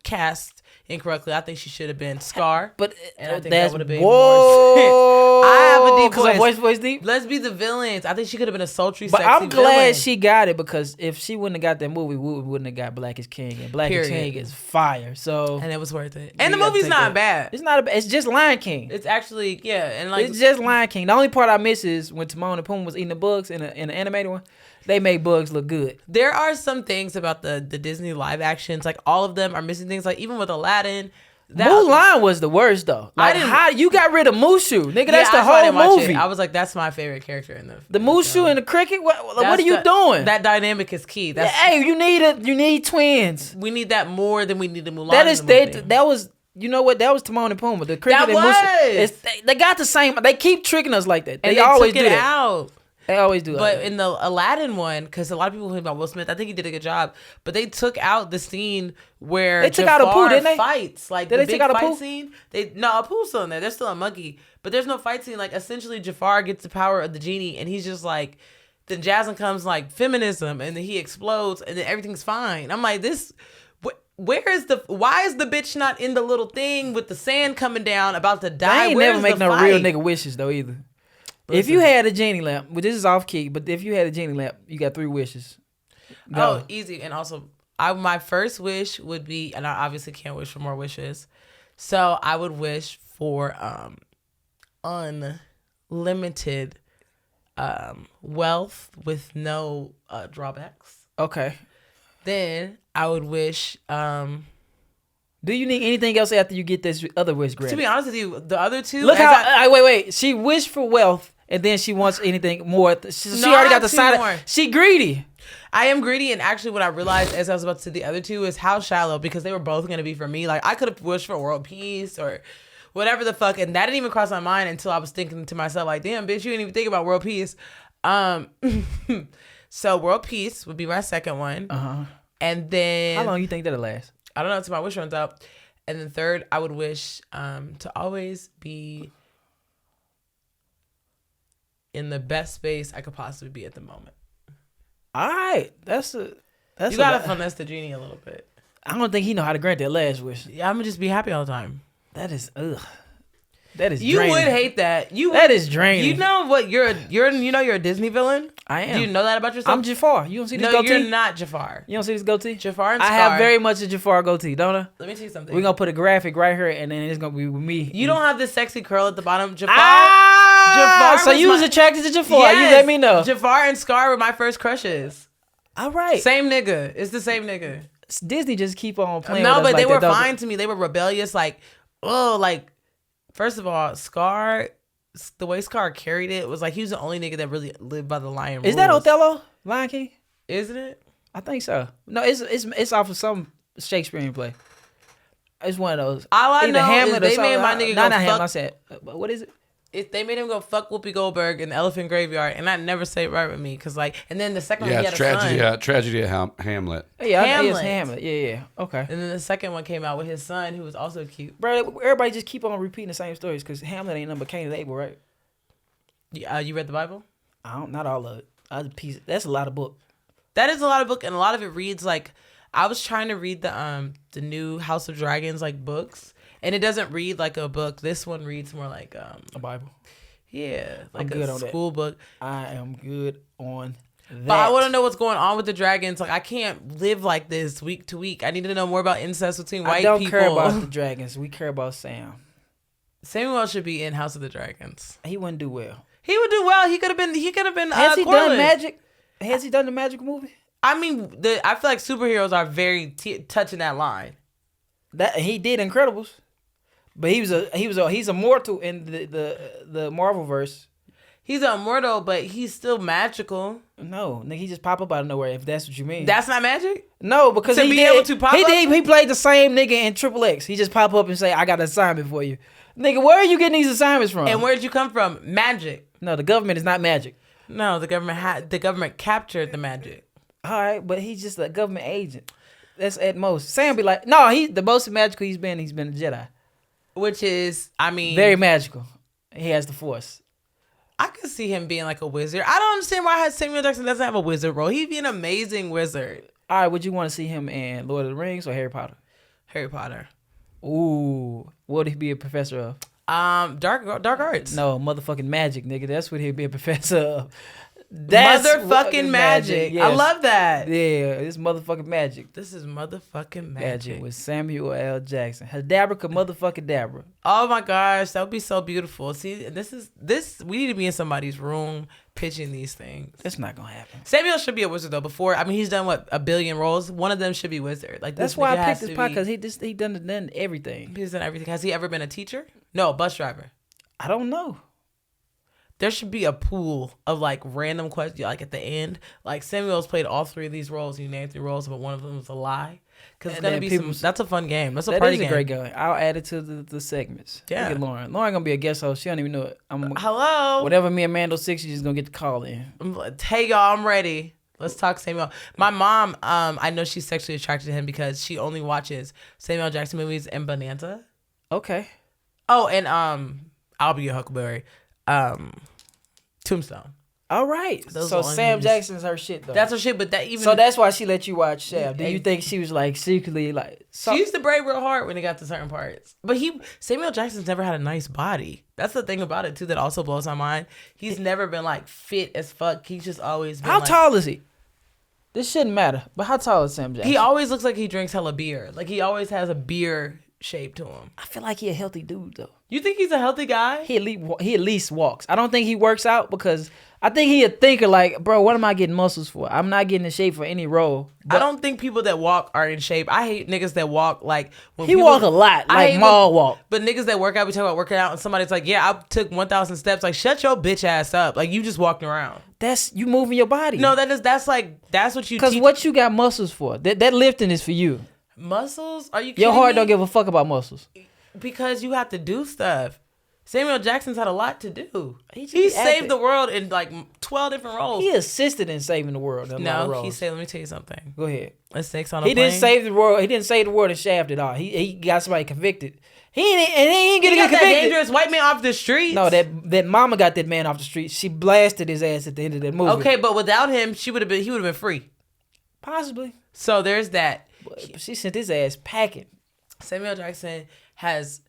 cast incorrectly. I think she should have been Scar. But and I think that's that would have been more sense. I have a deep voice. Her voice deep? Let's be the villains. I think she could have been a sultry, but sexy I'm glad villain. she got it, because if she wouldn't have got that movie, we wouldn't have got Black is King. And Black is King is fire. So and it was worth it. And the movie's not bad. It's not. It's just Lion King. It's actually and like it's just Lion King. The only part I miss is when Timon and Pumbaa was eating the bugs in the animated one. They made bugs look good. There are some things about the Disney live actions, like all of them are missing things. Like even with Aladdin, Mulan was the worst though. Like how you got rid of Mushu, nigga? That's the whole movie. I was like, that's my favorite character in the Mushu and the cricket. What are you doing? That dynamic is key. You need twins. We need that more than we need the Mulan. That was. You know what? That was Timon and Pumbaa. The cricket and Mushu. They got the same. They keep tricking us like that. They always took do it that. out. They always do that. But in the Aladdin one, because a lot of people think about Will Smith, I think he did a good job. But they took out the scene where they took out Apu, didn't they? Fights, like did the they big take out fight Apu? scene. Apu's still in there. They're still a monkey, but there's no fight scene. Like essentially, Jafar gets the power of the genie, and he's just like. Then Jasmine comes like feminism, and then he explodes, and then everything's fine. I'm like this. Why is the bitch not in the little thing with the sand coming down about to die? They ain't never make no real nigga wishes though either. Listen. If you had a genie lamp, this is off key, but if you had a genie lamp, you got 3 wishes. Go. Oh, easy. And also, my first wish would be, and I obviously can't wish for more wishes, so I would wish for unlimited wealth with no drawbacks. Okay. Then I would wish. Do you need anything else after you get this other wish granted? To be honest with you, the other two. Look how. Wait. She wished for wealth and then she wants anything more. She No, already I got the have two side. more. She greedy. I am greedy, and actually what I realized as I was about to say the other two is how shallow, because they were both going to be for me. Like, I could have wished for world peace or whatever the fuck, and that didn't even cross my mind until I was thinking to myself, like, damn, bitch, you didn't even think about world peace. So world peace would be my second one. And then... How long you think that'll last? I don't know until my wish runs out. And then third, I would wish to always be in the best space I could possibly be at the moment. All right, that's You gotta finesse the genie a little bit. I don't think he know how to grant that last wish. Yeah, I'm gonna just be happy all the time. That is That is You draining. would hate that. That is draining. You know what? You're a Disney villain. I am. Do you know that about yourself? I'm Jafar. You don't see this No, goatee? you're not Jafar. You don't see this goatee? Jafar and I Scar. have very much a Jafar goatee, don't I? Let me tell you something. We're gonna put a graphic right here, and then it's gonna be with me. You don't have this sexy curl at the bottom. Jafar. Jafar. So you was my- attracted to Jafar? Yes. You let me know. Jafar and Scar were my first crushes. All right. Same nigga. It's the same nigga. Disney just keep on playing. No, with us but like they were that, fine to me. They were rebellious. Like, first of all, Scar, the way Scar carried it was like he was the only nigga that really lived by the lion rules. Is that Othello? Lion King? Isn't it? I think so. No, it's off of some Shakespearean play. It's one of those. All I Either know Hamlet is or they made my something. nigga Not go Hamlet. fuck. I said, what is it? They made him go fuck Whoopi Goldberg in the Elephant Graveyard, and I never say it right with me because and then the second one Yeah, he it's had a tragedy. son. Tragedy at Hamlet. Yeah, Hamlet. it's Hamlet. Yeah. Okay. And then the second one came out with his son, who was also cute. Bro, everybody just keep on repeating the same stories because Hamlet ain't nothing but Cain and Abel, right? You read the Bible? Not all of it. That's a lot of book. That is a lot of book, and a lot of it reads like I was trying to read the new House of Dragons like books, and it doesn't read like a book. This one reads more like A Bible. yeah, like good a on that. school book. I am good on that. But I want to know what's going on with the dragons. Like I can't live like this week to week. I need to know more about incest between white people. I don't care about the dragons. We care about Sam. Samuel should be in House of the Dragons. He wouldn't do well. He would do well. He could have been. Has he Corlys. done magic? Has he done the magic movie? I mean, I feel like superheroes are very touching that line. That he did Incredibles, but he's immortal in the Marvel verse. He's immortal, but he's still magical. No, nigga, he just pop up out of nowhere. If that's what you mean. That's not magic. No, because To he be did, able to pop he up? did. He played the same nigga in Triple X. He just pop up and say, "I got an assignment for you." Nigga, where are you getting these assignments from? And where'd you come from? Magic. No, the government is not magic. No, the government captured the magic. All right, but he's just a government agent. That's at most. Sam be like, no, the most magical he's been a Jedi. Which is, I mean, Very magical. He has the Force. I could see him being like a wizard. I don't understand why Samuel Jackson doesn't have a wizard role. He'd be an amazing wizard. All right, would you want to see him in Lord of the Rings or Harry Potter? Harry Potter. Ooh, what would he be a professor of? Dark arts. No, motherfucking magic, nigga. That's what he'd be a professor of. Motherfucking magic. Yes. I love that. Yeah, it's motherfucking magic. This is motherfucking Magic magic. with Samuel L. Jackson. Hadabra motherfucking Dabra. Oh my gosh, that would be so beautiful. See, we need to be in somebody's room pitching these things. That's not gonna happen. Samuel should be a wizard though. He's done what, 1 billion roles. One of them should be wizard. Like That's this why nigga I has picked this to podcast be- because he done everything. He's done everything. Has he ever been a teacher? No, bus driver. I don't know. There should be a pool of like random questions, like at the end. Like Samuel's played all 3 of these roles. You named 3 roles, but one of them was a lie. Because it's And gonna then be that's a fun game. That's a That party is a game. great game. I'll add it to the segments. Yeah. Look at Lauren. Lauren gonna be a guest host. She don't even know it. Hello. Whatever me and Mando 6, she's just gonna get the call in. Hey y'all, I'm ready. Let's talk Samuel. My mom, I know she's sexually attracted to him because she only watches Samuel Jackson movies and Bonanza. Okay. Oh, and I'll Be Your Huckleberry. Tombstone. All right. Those So are only Sam movies. Jackson's her shit though. That's her shit, but that even So that's why she let you watch Shaft. Do Yeah. you think she was like secretly like she used to braid real hard when it got to certain parts. But Samuel Jackson's never had a nice body. That's the thing about it too that also blows my mind. He's never been like fit as fuck. He's just always been How like, tall is he? This shouldn't matter. But how tall is Sam Jackson? he always looks like he drinks hella beer. Like he always has a beer shape to him. I feel like he a healthy dude though. You think he's a healthy guy? He at least walks. I don't think he works out because I think he a thinker like, bro, what am I getting muscles for? I'm not getting in shape for any role. I don't think people that walk are in shape. I hate niggas that walk like when He walk a lot, like mall walk. But niggas that work out, we talk about working out, and somebody's like, yeah, I took 1,000 steps. Like, shut your bitch ass up. Like, you just walking around. That's you moving your body. No, that's what you. Because what you got muscles for? That lifting is for you. Muscles? Are you kidding Your heart me? don't give a fuck about muscles. Because you have to do stuff. Samuel Jackson's had a lot to do. He acting. saved the world in like 12 different roles. He assisted in saving the world. No, he said, let me tell you something. Go ahead. Let's take on a He plane. didn't save the world. He didn't save the world in Shaft at all. He got somebody convicted. He ain't He getting got that convicted. dangerous white man off the streets. No, that mama got that man off the street. She blasted his ass at the end of that movie. Okay, but without him, he would have been free. Possibly. So there's that. But she sent his ass packing. Samuel Jackson has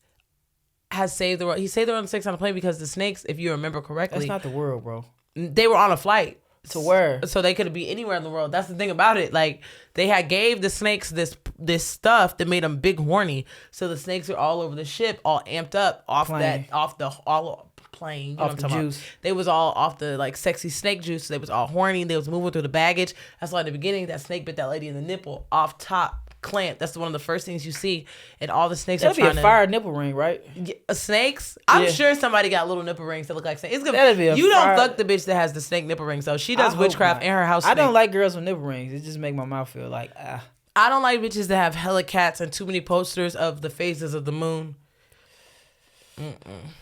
saved the world. He saved the world on the snakes on a plane because the snakes, if you remember correctly, That's not the world, bro. they were on a flight. To where? So they could be anywhere in the world. That's the thing about it. Like they had gave the snakes this stuff that made them big horny. So the snakes are all over the ship, all amped up off Plane. plane. You know Off what I'm the talking juice. about? They was all off the like sexy snake juice. So they was all horny. They was moving through the baggage. That's why in the beginning that snake bit that lady in the nipple off top. Clamp. That's one of the first things you see, and all the snakes That'd are be trying a fire nipple ring, right? snakes. I'm Yeah. sure somebody got little nipple rings that look like snakes. It's gonna, That'd be a you fire- don't fuck the bitch that has the snake nipple rings though. She I does hope witchcraft not. in her house. I don't snake. like girls with nipple rings. It just make my mouth feel like I don't like bitches that have hella cats and too many posters of the phases of the moon.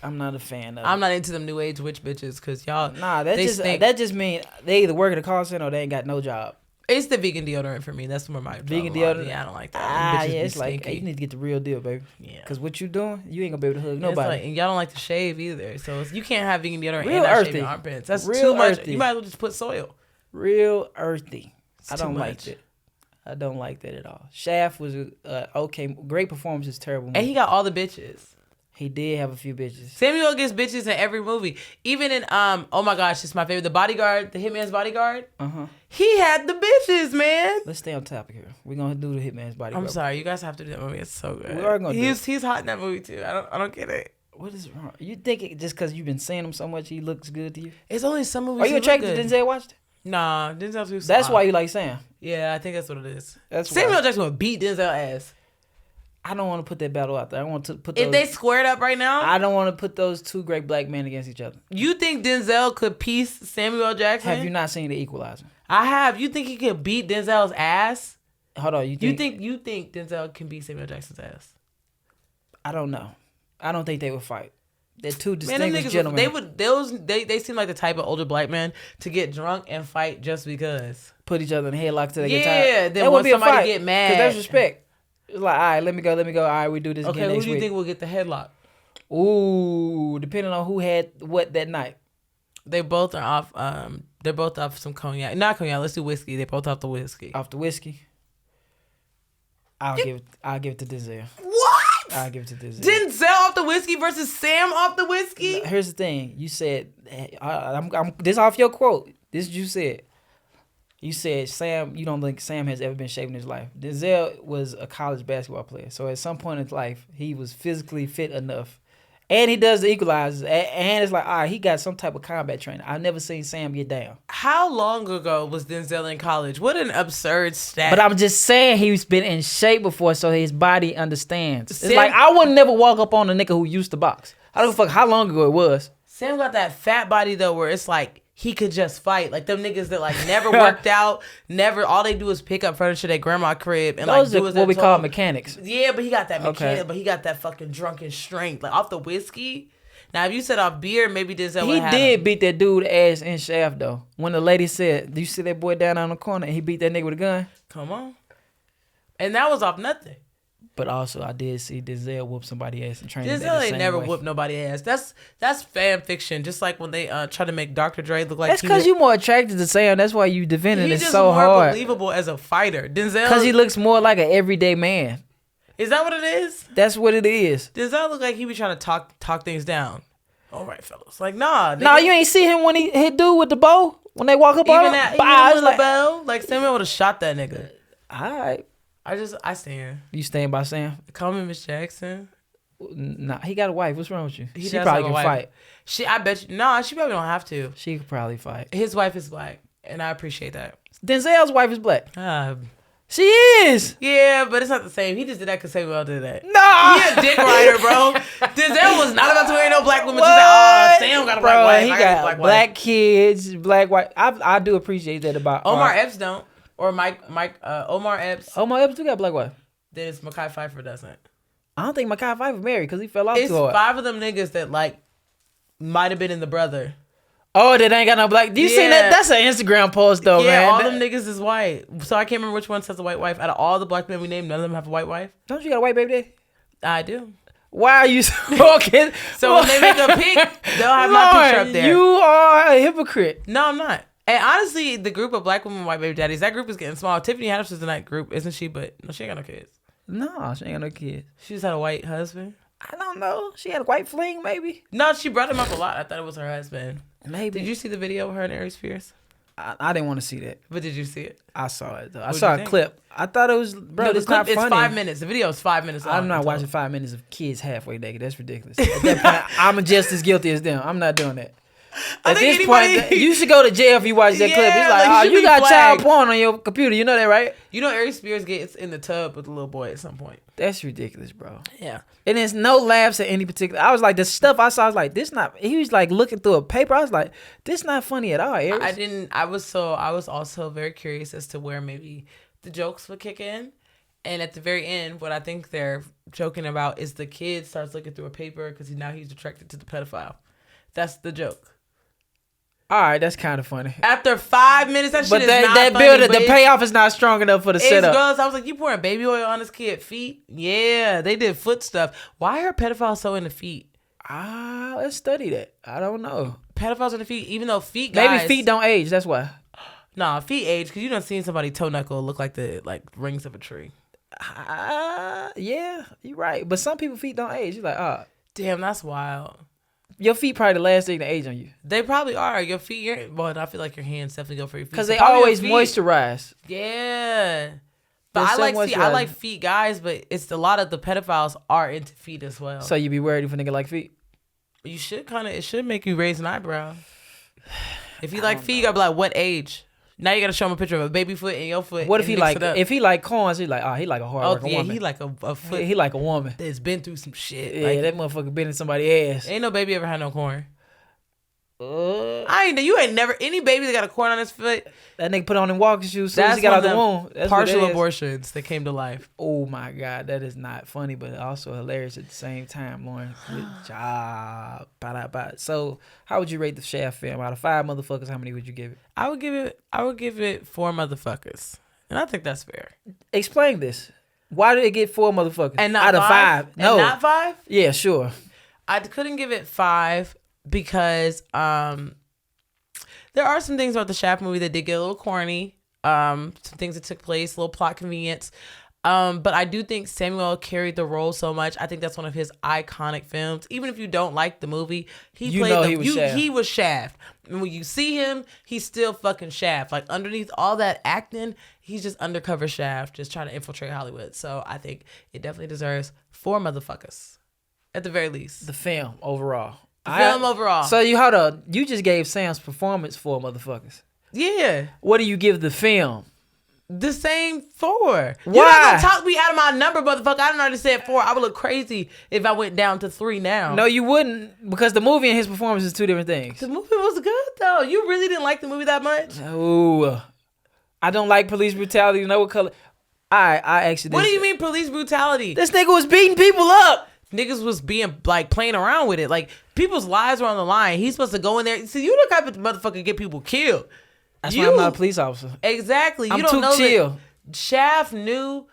I'm not a fan of I'm it. not into them new age witch bitches because y'all. Nah, they stink. that just mean they either work at a call center or they ain't got no job. It's the vegan deodorant for me. That's where my Vegan problem lies. deodorant? Yeah, I don't like that. Bitches Yeah, be it's like stinky. hey, you need to get the real deal, baby. Yeah. Cause what you doing, you ain't gonna be able to hug It's nobody. like, and y'all don't like to shave either, so you can't have vegan deodorant Real and not shave earthy. your armpits. That's Real too much. earthy. You might as well just put soil. Real earthy. I too don't like much. that. I don't like that at all. Shaft was okay, great performance. Is terrible. And Movie. he got all the bitches. He did have a few bitches. Samuel gets bitches in every movie. Even in oh my gosh, it's my favorite. The Bodyguard, the Hitman's Bodyguard. He had the bitches, man. Let's stay on topic here. We're gonna do the Hitman's Bodyguard. I'm sorry, you guys have to do that movie. It's so good. We are gonna do he's hot in that movie too. I don't get it. What is wrong? You think it, just because you've been seeing him so much, he looks good to you? It's only some movies. Are you that look attracted to good. Denzel Washington? Nah, Denzel's too That's soft. why you like Sam. Yeah, I think that's what it is. That's Samuel why. Jackson would beat Denzel ass. I don't want to put that battle out there. I want to put If those, they squared up right now, I don't want to put those two great black men against each other. you think Denzel could piece Samuel Jackson? Have you not seen The Equalizer? I have. You think he could beat Denzel's ass? Hold on, you think? You think Denzel can beat Samuel Jackson's ass? I don't know. I don't think they would fight. They're two Man, them distinguished niggas, gentlemen. they seem like the type of older black men to get drunk and fight just because. Put each other in headlocks till they get Yeah, tired. then That would when be a somebody fight, get mad. 'cause that's respect. It's like, all right, let me go. All right, we do this Okay, again who next do you week. think will get the headlock? Ooh, depending on who had what that night. They both are off. They're both off some cognac. Not cognac. Let's do whiskey. They both off the whiskey. Off the whiskey. I'll give it to Denzel. What? I'll give it to Denzel. Denzel off the whiskey versus Sam off the whiskey? Here's the thing. You said, I'm this off your quote. This you said. You said Sam. You don't think Sam has ever been shaved in his life. Denzel was a college basketball player, so at some point in his life, he was physically fit enough, and he does the equalizers. And it's like, all right, he got some type of combat training. I've never seen Sam get down. How long ago was Denzel in college? What an absurd stat. But I'm just saying he's been in shape before, so his body understands. It's Sam- like I would never walk up on a nigga who used to box. I don't give a fuck how long ago it was. Sam got that fat body though, where it's like he could just fight. Like them niggas that like never worked out, never. All they do is pick up furniture at grandma crib and Those like do are as what they're we call told. mechanics. Yeah, but he got that mechanic. Okay. But he got that fucking drunken strength, like off the whiskey. Now, if you said off beer, maybe Denzel He would have. did beat that dude ass in Shaft though. When the lady said, "Do you see that boy down on the corner?" and he beat that nigga with a gun. Come on, and that was off nothing. But also, I did see Denzel whoop somebody ass and train. Denzel ain't never whooped nobody ass. That's fan fiction. Just like when they try to make Dr. Dre look like That's because you more attracted to Sam. That's why you defending he's it just so more hard. believable as a fighter. Denzel, Because he looks more like an everyday man. is that what it is? That's what it is. Denzel look like he be trying to talk things down. All right, fellas. Like nah. No, nigga. you ain't see him when he hit dude with the bow when they walk up on Even him. that, Bah, even it's with like, LaBelle, like Samuel would have shot that nigga. all right, I stand. You stand by Sam? Call me Miss Jackson. Nah, he got a wife. What's wrong with you? She probably can fight. I bet you. No, she probably don't have to. She could probably fight. His wife is black, and I appreciate that. Denzel's wife is black. She is. Yeah, but it's not the same. He just did that because Samuel did that. No. He a dick rider, bro. Denzel was not about to marry no black woman. She's like, oh, Sam got a black wife. He got black kids, black white. I do appreciate that about Omar Epps don't. Or Omar Epps. Omar Epps do got black wife. Then it's Mekhi Phifer doesn't. I don't think Mekhi Phifer married because he fell off It's too hard. 5 of them niggas that like might have been in the brother. Oh, that ain't got no black. Do you see that? That's an Instagram post though, man. Yeah, all them niggas is white. So I can't remember which one has a white wife. Out of all the black men we named, none of them have a white wife. Don't you got a white baby daddy? I do. Why are you talking? So when they make a pic, they'll have my picture up there. You are a hypocrite. No, I'm not. And honestly, the group of black women, white baby daddies, that group is getting small. Tiffany Haddish is in that group, isn't she? But no, she ain't got no kids. No, she ain't got no kids. She just had a white husband. I don't know. She had a white fling, maybe. No, she brought him up a lot. I thought it was her husband. Maybe. Did you see the video of her and Aries Spears? I didn't want to see that. But did you see it? I saw it though. I What'd saw you a think? clip. I thought it was, bro. No, the it's clip, not funny. it's 5 minutes. The video is 5 minutes long. I'm not watching 5 minutes of kids halfway naked. That's ridiculous. At that point, I'm just as guilty as them. I'm not doing that. I At think this point, you should go to jail if you watch that clip. It's like, you you should got be child flagged. porn on your computer. You know that, right? You know Aries Spears gets in the tub with the little boy at some point. That's ridiculous, bro. Yeah. And there's no laughs at any particular. I was like, the stuff I saw, I was like, this not. He was like looking through a paper. I was like, this not funny at all, Aries. I was also very curious as to where maybe the jokes would kick in. And at the very end, what I think they're joking about is the kid starts looking through a paper because now he's attracted to the pedophile. That's the joke. All right, that's kind of funny. After 5 minutes, that shit But is not that funny. build, But the payoff is not strong enough for the it's setup. girls. I was like, you pouring baby oil on this kid's feet? Yeah, they did foot stuff. Why are pedophiles so into feet? Let's study that. I don't know. Pedophiles into feet, even though feet guys. Maybe feet don't age. That's why. Nah, feet age because you done seen somebody toe knuckle look like the rings of a tree. Yeah, you're right. But some people feet don't age. You're like, Damn, that's wild. your feet probably the last thing to age on you They probably are. Your feet, well, I feel like your hands definitely go for your feet. because So they probably always your feet. moisturize. Yeah. But There's I so like much feet guys, but it's a lot of the pedophiles are into feet as well. So you be worried if a nigga like feet. You should it should make you raise an eyebrow. If you like feet, you gotta be like, what age? Now you gotta show him a picture of a baby foot and your foot. What if and he mix like? it up. If he like corns, he like, he like a hard working woman. He like a foot. He like a woman. That's been through some shit. Yeah, Like, that motherfucker been in somebody's ass. ain't no baby ever had no corn. You ain't never any baby that got a corn on his foot. That nigga put on them walking shoes as soon as he got out the womb. That's what partial that is. abortions that came to life. Oh my God, that is not funny, but also hilarious at the same time, Lauren. Good job. Ba-da-ba. So, how would you rate the Shaft film out of 5 motherfuckers? How many would you give it? I would give it 4 motherfuckers, and I think that's fair. Explain this. Why did it get 4 motherfuckers And not out of 5? No, and not 5. Yeah, sure. I couldn't give it 5 because there are some things about the Shaft movie that did get a little corny. Some things that took place, a little plot convenience. But I do think Samuel carried the role so much. I think that's one of his iconic films. Even if you don't like the movie, he was Shaft. And when you see him, he's still fucking Shaft. Like underneath all that acting, he's just undercover Shaft, just trying to infiltrate Hollywood. So I think it definitely deserves 4 motherfuckers, at the very least. The film overall. Overall. So you just gave Sam's performance 4 motherfuckers. Yeah. What do you give the film? The same 4. Why? You're not gonna talk me out of my number, motherfucker. I done already said 4. I would look crazy if I went down to 3 now. No, you wouldn't, because the movie and his performance is 2 different things. The movie was good though. You really didn't like the movie that much? No, I don't like police brutality. No what color. I actually. What do you mean police brutality? This nigga was beating people up. Niggas was being like playing around with it. Like people's lives were on the line. He's supposed to go in there. See, you the type of motherfucker get people killed. That's why I'm not a police officer. Exactly. I'm you don't too know chill. That Shaft knew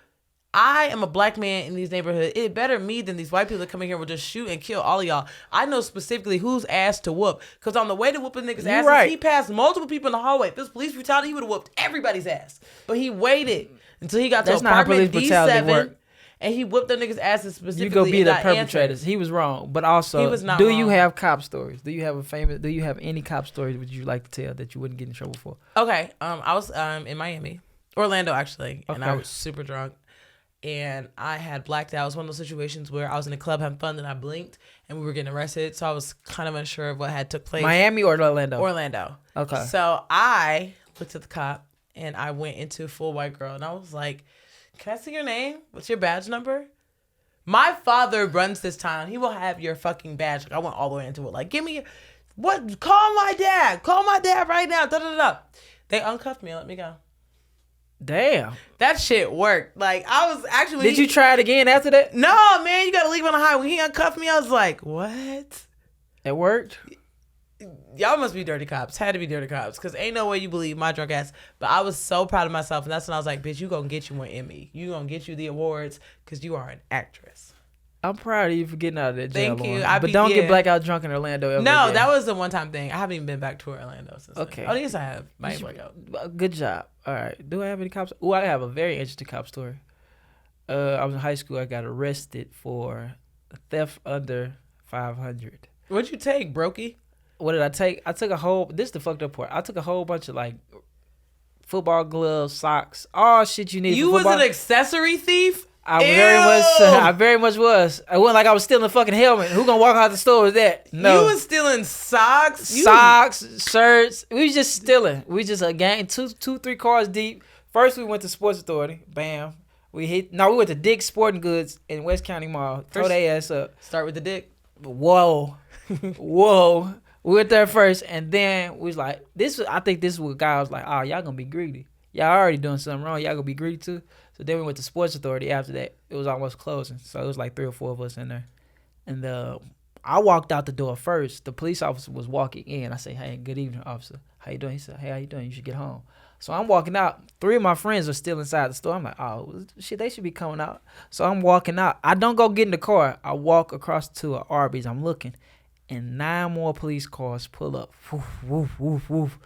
I am a black man in these neighborhoods. It better me than these white people that come in here will just shoot and kill all of y'all. I know specifically whose ass to whoop. Because on the way to whooping niggas' asses, right. he passed multiple people in the hallway. If this police brutality, he would have whooped everybody's ass. But he waited until he got That's to not how apartment police brutality D7 work. and he whooped them niggas' asses specifically. You go be and the got perpetrators. answers. He was wrong, but also, He was not do you wrong. have cop stories? Do you have any cop stories would you like to tell that you wouldn't get in trouble for? Okay. I was in Miami. Orlando, actually. And I Okay. was super drunk. and I had blacked out. It was one of those situations where I was in a club having fun, and I blinked, and we were getting arrested. So I was kind of unsure of what had took place. Miami or Orlando? Orlando. Okay. So I looked at the cop, and I went into full white girl, and I was like, "Can I see your name? What's your badge number?" My father runs this town. He will have your fucking badge. Like, I went all the way into it. Like, give me what? Call my dad. Call my dad right now. Da da da. They uncuffed me and let me go. Damn. That shit worked. Like, I was actually... Did you try it again after that? No, man. You got to leave on a high. When he uncuffed me, I was like, what? It worked? Y'all must be dirty cops. Had to be dirty cops. Because ain't no way you believe my drunk ass. But I was so proud of myself. And that's when I was like, bitch, you going to get you one Emmy. You going to get you the awards because you are an actress. I'm proud of you for getting out of that jail. Thank you. But don't get blackout drunk in Orlando ever No, again. that was the one-time thing. I haven't even been back to Orlando since Okay. then. Oh, yes, I have. My blackout. Good job. All right. Do I have any cops? Oh, I have a very interesting cop story. I was in high school. I got arrested for theft under 500. What'd you take, brokey? What did I take? I took a whole... This is the fucked up part. I took a whole bunch of, like, football gloves, socks, all shit you need You for was football. an accessory thief? I very much was. I wasn't like I was stealing a fucking helmet. Who gonna walk out the store with that? No. You was stealing socks? Socks, shirts. We was just stealing. We just a gang, two, 3 cars deep. First we went to Sports Authority. Bam. We went to Dick's Sporting Goods in West County Mall. Throw their ass up. Start with the dick. Whoa. Whoa. We went there first, and then we was like, I think this was a guy was like, oh, y'all gonna be greedy. Y'all already doing something wrong. Y'all gonna be greedy too. So then we went to Sports Authority after that. It was almost closing. So it was like 3 or 4 of us in there. And I walked out the door first. The police officer was walking in. I say, hey, good evening, officer. How you doing? He said, hey, how you doing? You should get home. So I'm walking out. 3 of my friends are still inside the store. I'm like, oh, shit, they should be coming out. So I'm walking out. I don't go get in the car. I walk across to an Arby's. I'm looking. And 9 more police cars pull up. Woof, woof, woof, woof.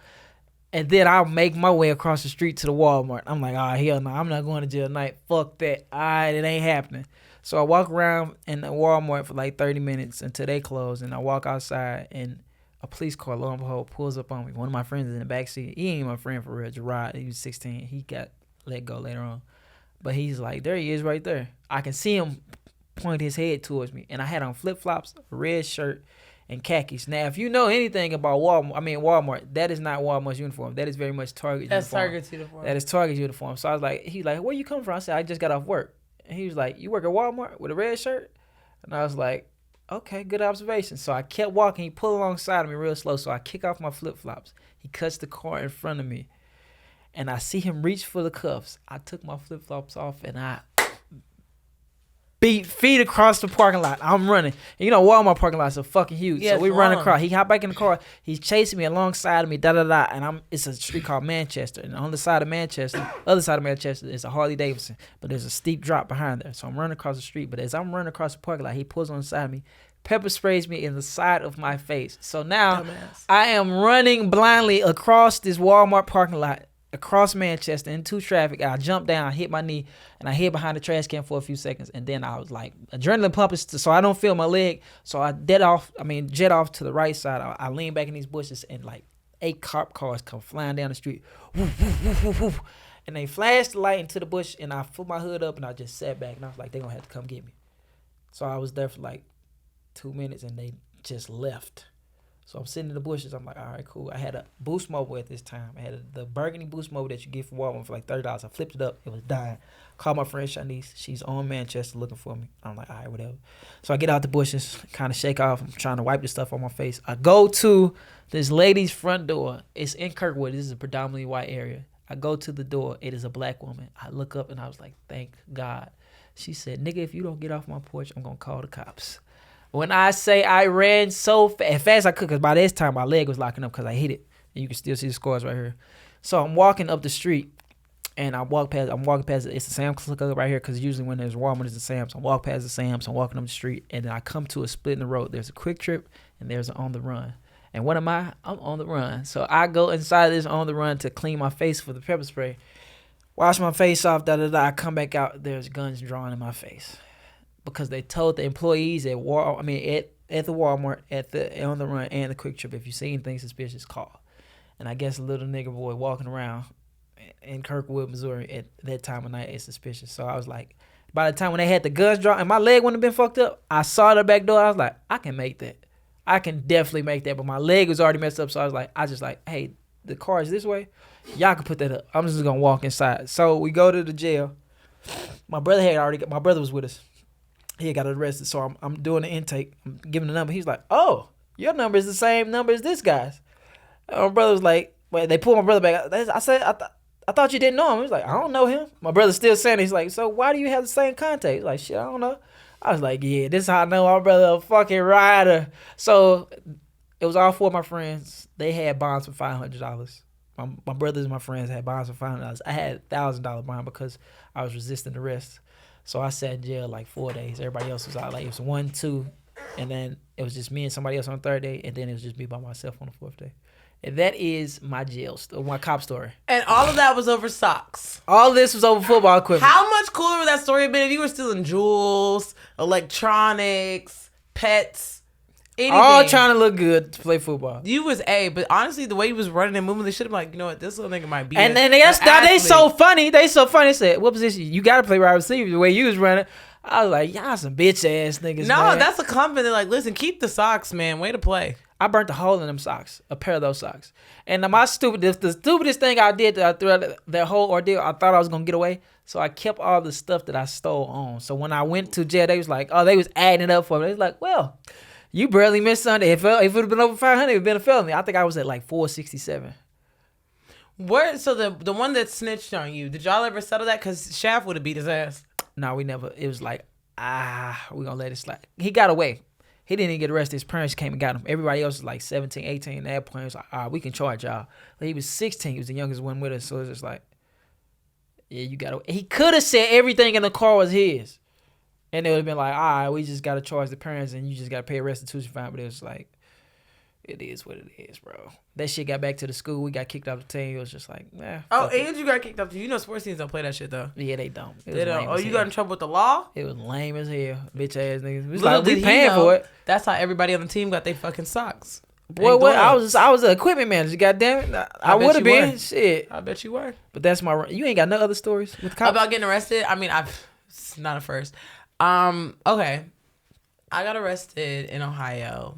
And then I'll make my way across the street to the Walmart. I'm like, oh, hell no, I'm not going to jail tonight. Fuck that. All right, it ain't happening. So I walk around in the Walmart for like 30 minutes until they close. And I walk outside, and a police car, lo and behold, pulls up on me. One of my friends is in the backseat. He ain't even my friend for real, Gerard. He was 16. He got let go later on. But he's like, there he is right there. I can see him point his head towards me. And I had on flip-flops, a red shirt, and khakis. Now, if you know anything about Walmart, that is not Walmart's uniform. That is very much Target's uniform. That's Target's uniform. That is Target's uniform. So I was like, he's like, where you come from? I said, I just got off work. And he was like, you work at Walmart with a red shirt? And I was like, okay, good observation. So I kept walking. He pulled alongside of me real slow. So I kick off my flip-flops. He cuts the car in front of me. And I see him reach for the cuffs. I took my flip-flops off, and I beat feet across the parking lot. I'm running. And you know, Walmart parking lots are fucking huge. Yeah, so we run across. He hopped back in the car. He's chasing me alongside of me, da-da-da. And it's a street called Manchester. And on the side of Manchester, other side of Manchester, is a Harley Davidson. But there's a steep drop behind there. So I'm running across the street. But as I'm running across the parking lot, he pulls on the side of me, pepper sprays me in the side of my face. So now I am running blindly across this Walmart parking lot, across Manchester into traffic. I jumped down, hit my knee, and I hid behind the trash can for a few seconds. And then I was like, adrenaline pumping, so I don't feel my leg. So I jet off to the right side. I lean back in these bushes, and like 8 cop cars come flying down the street. Woof, woof, woof, woof, woof. And they flashed the light into the bush, and I put my hood up, and I just sat back, and I was like, they're going to have to come get me. So I was there for like 2 minutes, and they just left. So I'm sitting in the bushes. I'm like, all right, cool. I had a Boost Mobile at this time. I had the burgundy Boost Mobile that you get from Walmart for like $30. I flipped it up. It was dying. Called my friend Shanice. She's on Manchester looking for me. I'm like, all right, whatever. So I get out the bushes, kind of shake off. I'm trying to wipe the stuff on my face. I go to this lady's front door. It's in Kirkwood. This is a predominantly white area. I go to the door. It is a black woman. I look up, and I was like, thank God. She said, nigga, if you don't get off my porch, I'm going to call the cops. When I say I ran so fast I could, because by this time my leg was locking up because I hit it. And you can still see the scars right here. So I'm walking up the street, and I'm walking past, it's the Sam's Club right here, because usually when there's Walmart, it's the Sam's. I walk past the Sam's, I'm walking up the street, and then I come to a split in the road. There's a Quick Trip, and there's an On the Run. And what am I? I'm on the run. So I go inside this On the Run to clean my face for the pepper spray. Wash my face off, da-da-da. I come back out, there's guns drawn in my face. Because they told the employees at the Walmart, at the On the Run, and the Quick Trip, if you see anything suspicious, call. And I guess a little nigger boy walking around in Kirkwood, Missouri at that time of night is suspicious. So I was like, By the time when they had the guns drawn and my leg wouldn't have been fucked up, I saw the back door. I was like, I can make that. I can definitely make that. But my leg was already messed up. So I was like, hey, the car is this way. Y'all can put that up. I'm just going to walk inside. So we go to the jail. My brother was with us. He had got arrested. So I'm doing the intake. I'm giving the number. He's like, oh, your number is the same number as this guy's. And my brother was like, wait, they pulled my brother back. I said, I thought you didn't know him. He was like, I don't know him. My brother's still saying it. He's like, so why do you have the same contact? He's like, shit, I don't know. I was like, yeah, this is how I know my brother a fucking rider. So it was all four of my friends. They had bonds for $500. My brothers and my friends had bonds for $500. I had a $1,000 bond because I was resisting arrest. So I sat in jail like 4 days. Everybody else was out. Like it was 1, 2, and then it was just me and somebody else on the third day, and then it was just me by myself on the fourth day. And that is my my cop story. And all of that was over socks. All this was over football equipment. How much cooler would that story have been if you were stealing jewels, electronics, pets, anything? All trying to look good to play football. You was but honestly, the way he was running and moving, they should have been like, you know what, this little nigga might be. And then they so funny. They so funny. They said, what position? You got to play wide receiver the way you was running. I was like, y'all some bitch ass niggas. No, man. that's a compliment. They're like, listen, keep the socks, man. Way to play. I burnt a hole in them socks, a pair of those socks. And the stupidest thing I did throughout that whole ordeal, I thought I was going to get away. So I kept all the stuff that I stole on. So when I went to jail, they was like, oh, they was adding it up for me. They was like, well, you barely missed Sunday. If it would have been over 500, it would have been a felony. I think I was at like 467. So the one that snitched on you, did y'all ever settle that? Because Shaft would have beat his ass. No, we never. It was like, we going to let it slide. He got away. He didn't even get arrested. His parents came and got him. Everybody else was like 17, 18. At that point, it was like, we can charge y'all. But he was 16. He was the youngest one with us. So it was just like, yeah, you got to. He could have said everything in the car was his. And it would have been like, all right, we just got to charge the parents and you just got to pay a restitution fine. But it was like, it is what it is, bro. That shit got back to the school. We got kicked off the team. It was just like, nah. Oh, and you got kicked off. You know sports teams don't play that shit, though. Yeah, they don't. They don't. Oh, you got in trouble with the law? It was lame as hell. Bitch ass niggas. It was Little like, we did paying for it. That's how everybody on the team got their fucking socks. Boy, what? I was an equipment manager. Goddamn it, I would have been. Were. Shit, I bet you were. But that's you ain't got no other stories with cops about getting arrested. I mean, it's not a first. Okay, I got arrested in Ohio.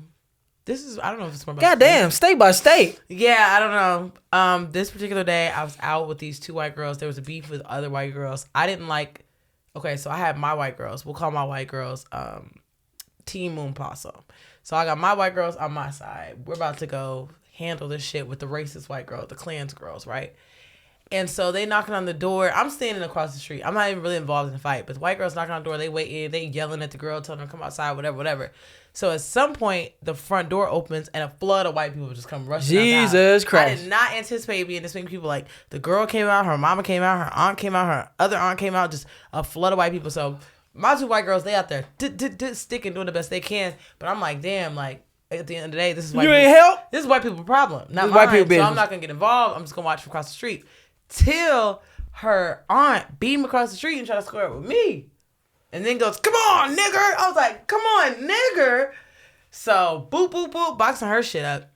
I don't know if it's more about goddamn state by state. Yeah, I don't know. This particular day, I was out with these two white girls. There was a beef with other white girls. I didn't like. Okay, so I had my white girls. We'll call my white girls Team Moon Possum. So I got my white girls on my side. We're about to go handle this shit with the racist white girls, the Klans girls, right? And so they knocking on the door. I'm standing across the street. I'm not even really involved in the fight. But the white girls knocking on the door. They waiting. They yelling at the girl, telling her to come outside, whatever. So at some point, the front door opens and a flood of white people just come rushing out. Jesus Christ. I did not anticipate being this many people. Like, the girl came out, her mama came out, her aunt came out, her other aunt came out. Just a flood of white people. So my two white girls, they out there sticking, doing the best they can. But I'm like, damn, like, at the end of the day, this is white people. You ain't help? This is white people problem. Not mine. White people business. So I'm not going to get involved. I'm just going to watch from across the street. Till her aunt beat him across the street and try to square it with me. And then goes, come on, nigger. I was like, come on, nigger. So, boop, boop, boop, boxing her shit up.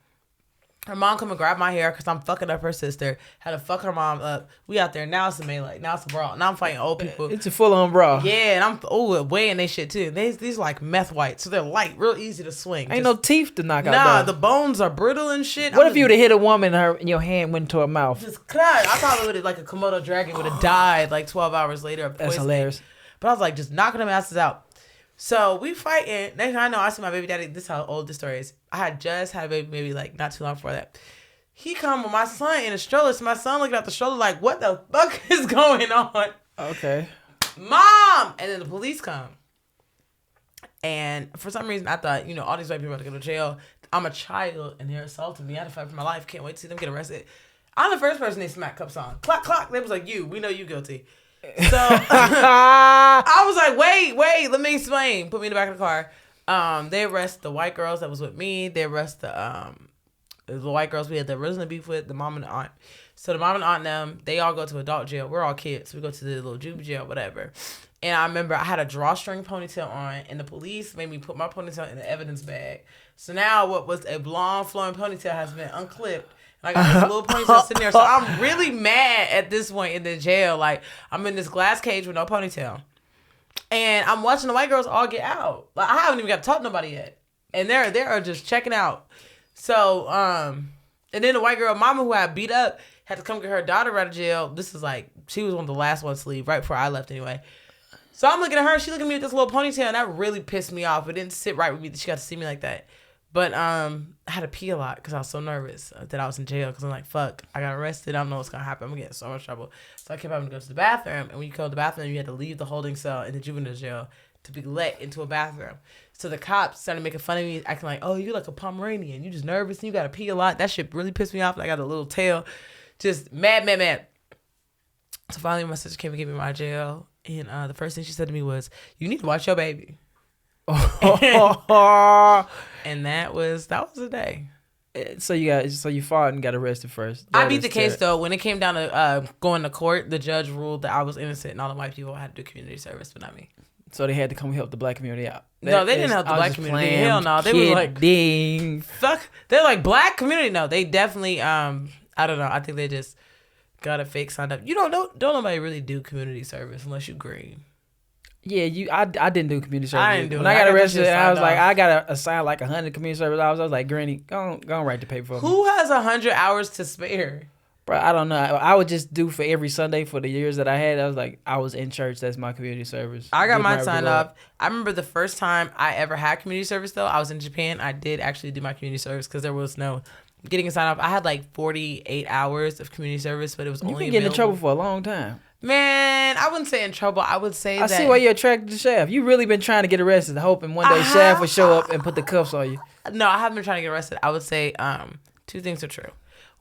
Her mom come and grab my hair because I'm fucking up her sister. Had to fuck her mom up. We out there. Now it's a melee. Now it's a brawl. Now I'm fighting old people. It's a full-on brawl. Yeah, and I'm weighing they shit too. These like meth whites. So they're light, real easy to swing. Ain't no teeth to knock out. Nah, the bones are brittle and shit. What if you would have hit a woman and your hand went into her mouth? Just crack. I probably would have, like a Komodo dragon, would have died like 12 hours later. That's hilarious. But I was like, just knocking them asses out. So we fighting. Next thing I know, I see my baby daddy. This is how old this story is. I had just had a baby maybe like not too long before that. He come with my son in a stroller. So my son looking at the stroller like, what the fuck is going on? Okay. Mom! And then the police come. And for some reason, I thought, all these white people are about to go to jail. I'm a child and they're assaulting me. I had to fight for my life. Can't wait to see them get arrested. I'm the first person they smack cups on. Clock, clock. They was like, we know you guilty. So I was like, wait, let me explain. Put me in the back of the car. They arrest the white girls that was with me. They arrest the white girls we had the original beef with, the mom and the aunt. So the mom and aunt and them, they all go to adult jail. We're all kids. So we go to the little juvie jail, whatever. And I remember I had a drawstring ponytail on, and the police made me put my ponytail in the evidence bag. So now what was a blonde flowing ponytail has been unclipped. Like, I got this little ponytail sitting there. So I'm really mad at this point in the jail. Like, I'm in this glass cage with no ponytail. And I'm watching the white girls all get out. Like, I haven't even got to talk to nobody yet. And they are just checking out. So, and then the white girl mama who I beat up had to come get her daughter out of jail. This is like, she was one of the last ones to leave, right before I left anyway. So I'm looking at her, she looking at me with this little ponytail, and that really pissed me off. It didn't sit right with me that she got to see me like that. But I had to pee a lot because I was so nervous that I was in jail. Because I'm like, fuck, I got arrested. I don't know what's going to happen. I'm going to get in so much trouble. So I kept having to go to the bathroom. And when you go to the bathroom, you had to leave the holding cell in the juvenile jail to be let into a bathroom. So the cops started making fun of me, acting like, oh, you like a Pomeranian. You just nervous and you got to pee a lot. That shit really pissed me off. I got a little tail. Just mad. So finally my sister came and gave me my jail. And the first thing she said to me was, you need to watch your baby. And that was the day. So you fought and got arrested first. I beat the case though. When it came down to going to court, the judge ruled that I was innocent and all the white people had to do community service, but not me. So they had to come help the black community out. No, they didn't help the black community. Hell no. They was like, fuck. They're like, black community. No, they definitely, I don't know. I think they just got a fake signed up. You don't nobody really do community service unless you green. Yeah, I didn't do community service. I didn't do it. When I got arrested, I was like, I got to assign like 100 community service hours. I was like, Granny, go on write the paper for me. Who has 100 hours to spare? Bro, I don't know. I would just do for every Sunday for the years that I had. I was like, I was in church. That's my community service. I got mine signed off. I remember the first time I ever had community service, though. I was in Japan. I did actually do my community service because there was no getting a sign off. I had like 48 hours of community service, but it was only available. You've been getting in trouble for a long time. Man, I wouldn't say in trouble. I would say I see why you're attracted to Shaft. You really been trying to get arrested, hoping one day Shaft would show up and put the cuffs on you. No, I haven't been trying to get arrested. I would say two things are true.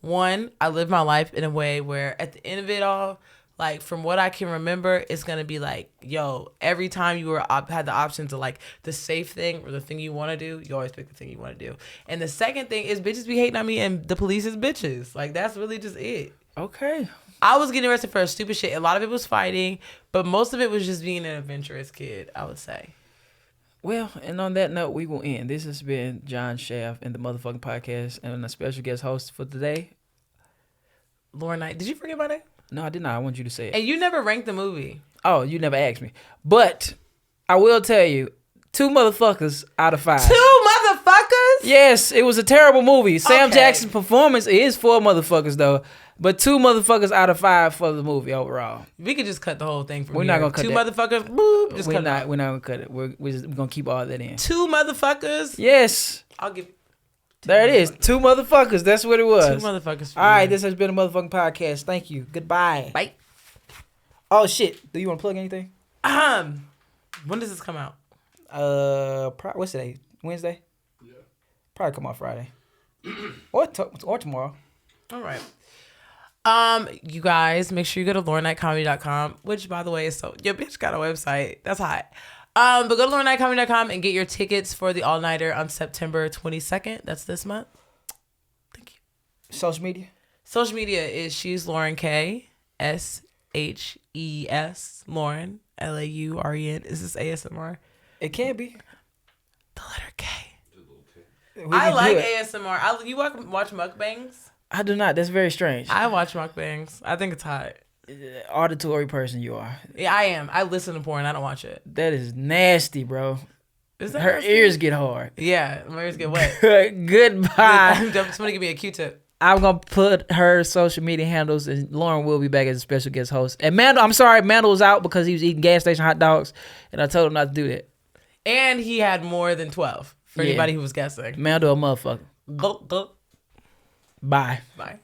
One, I live my life in a way where at the end of it all, like from what I can remember, it's gonna be like, yo, every time you had the option to like the safe thing or the thing you want to do, you always pick the thing you want to do. And the second thing is bitches be hating on me and the police is bitches. Like that's really just it. Okay. I was getting arrested for stupid shit. A lot of it was fighting, but most of it was just being an adventurous kid, I would say. Well, and on that note, we will end. This has been John Shaft and the motherfucking podcast, and a special guest host for today, Lauren Knight. Did you forget my name? No, I did not. I want you to say it. And you never ranked the movie. Oh, you never asked me. But I will tell you, 2 motherfuckers out of 5. 2 motherfuckers? Yes, it was a terrible movie. Sam Jackson's performance is 4 motherfuckers, though. But 2 motherfuckers out of 5 for the movie overall. We could just cut the whole thing from We're here. not going to cut 2 that. motherfuckers, boop, just we're cut not, it. We're not going to cut it. We're going to keep all that in. 2 motherfuckers? Yes. I'll give... There it is. 2 motherfuckers. That's what it was. 2 motherfuckers. All right, this has been a motherfucking podcast. Thank you. Goodbye. Bye. Oh, shit. Do you want to plug anything? When does this come out? What's today? Wednesday? Yeah. Probably come out Friday. or tomorrow. All right. You guys, make sure you go to laurenknightcomedy.com, which, by the way, is so... Your bitch got a website. That's hot. But go to laurenknightcomedy.com and get your tickets for the all-nighter on September 22nd. That's this month. Thank you. Social media? Social media is She's Lauren K. SHES Lauren LAUREN. Is this ASMR? It can be. The letter K. I like ASMR. You watch mukbangs? I do not. That's very strange. I watch mukbangs. I think it's hot. Auditory person you are. Yeah, I am. I listen to porn. I don't watch it. That is nasty, bro. Is that her nasty? ears get hard. Yeah, my ears get wet. Goodbye. Somebody give me a Q-tip. I'm going to put her social media handles, and Lauren will be back as a special guest host. And Mandel was out because he was eating gas station hot dogs, and I told him not to do that. And he had more than 12 for anybody who was guessing. Mandel a motherfucker. Go. Bye. Bye.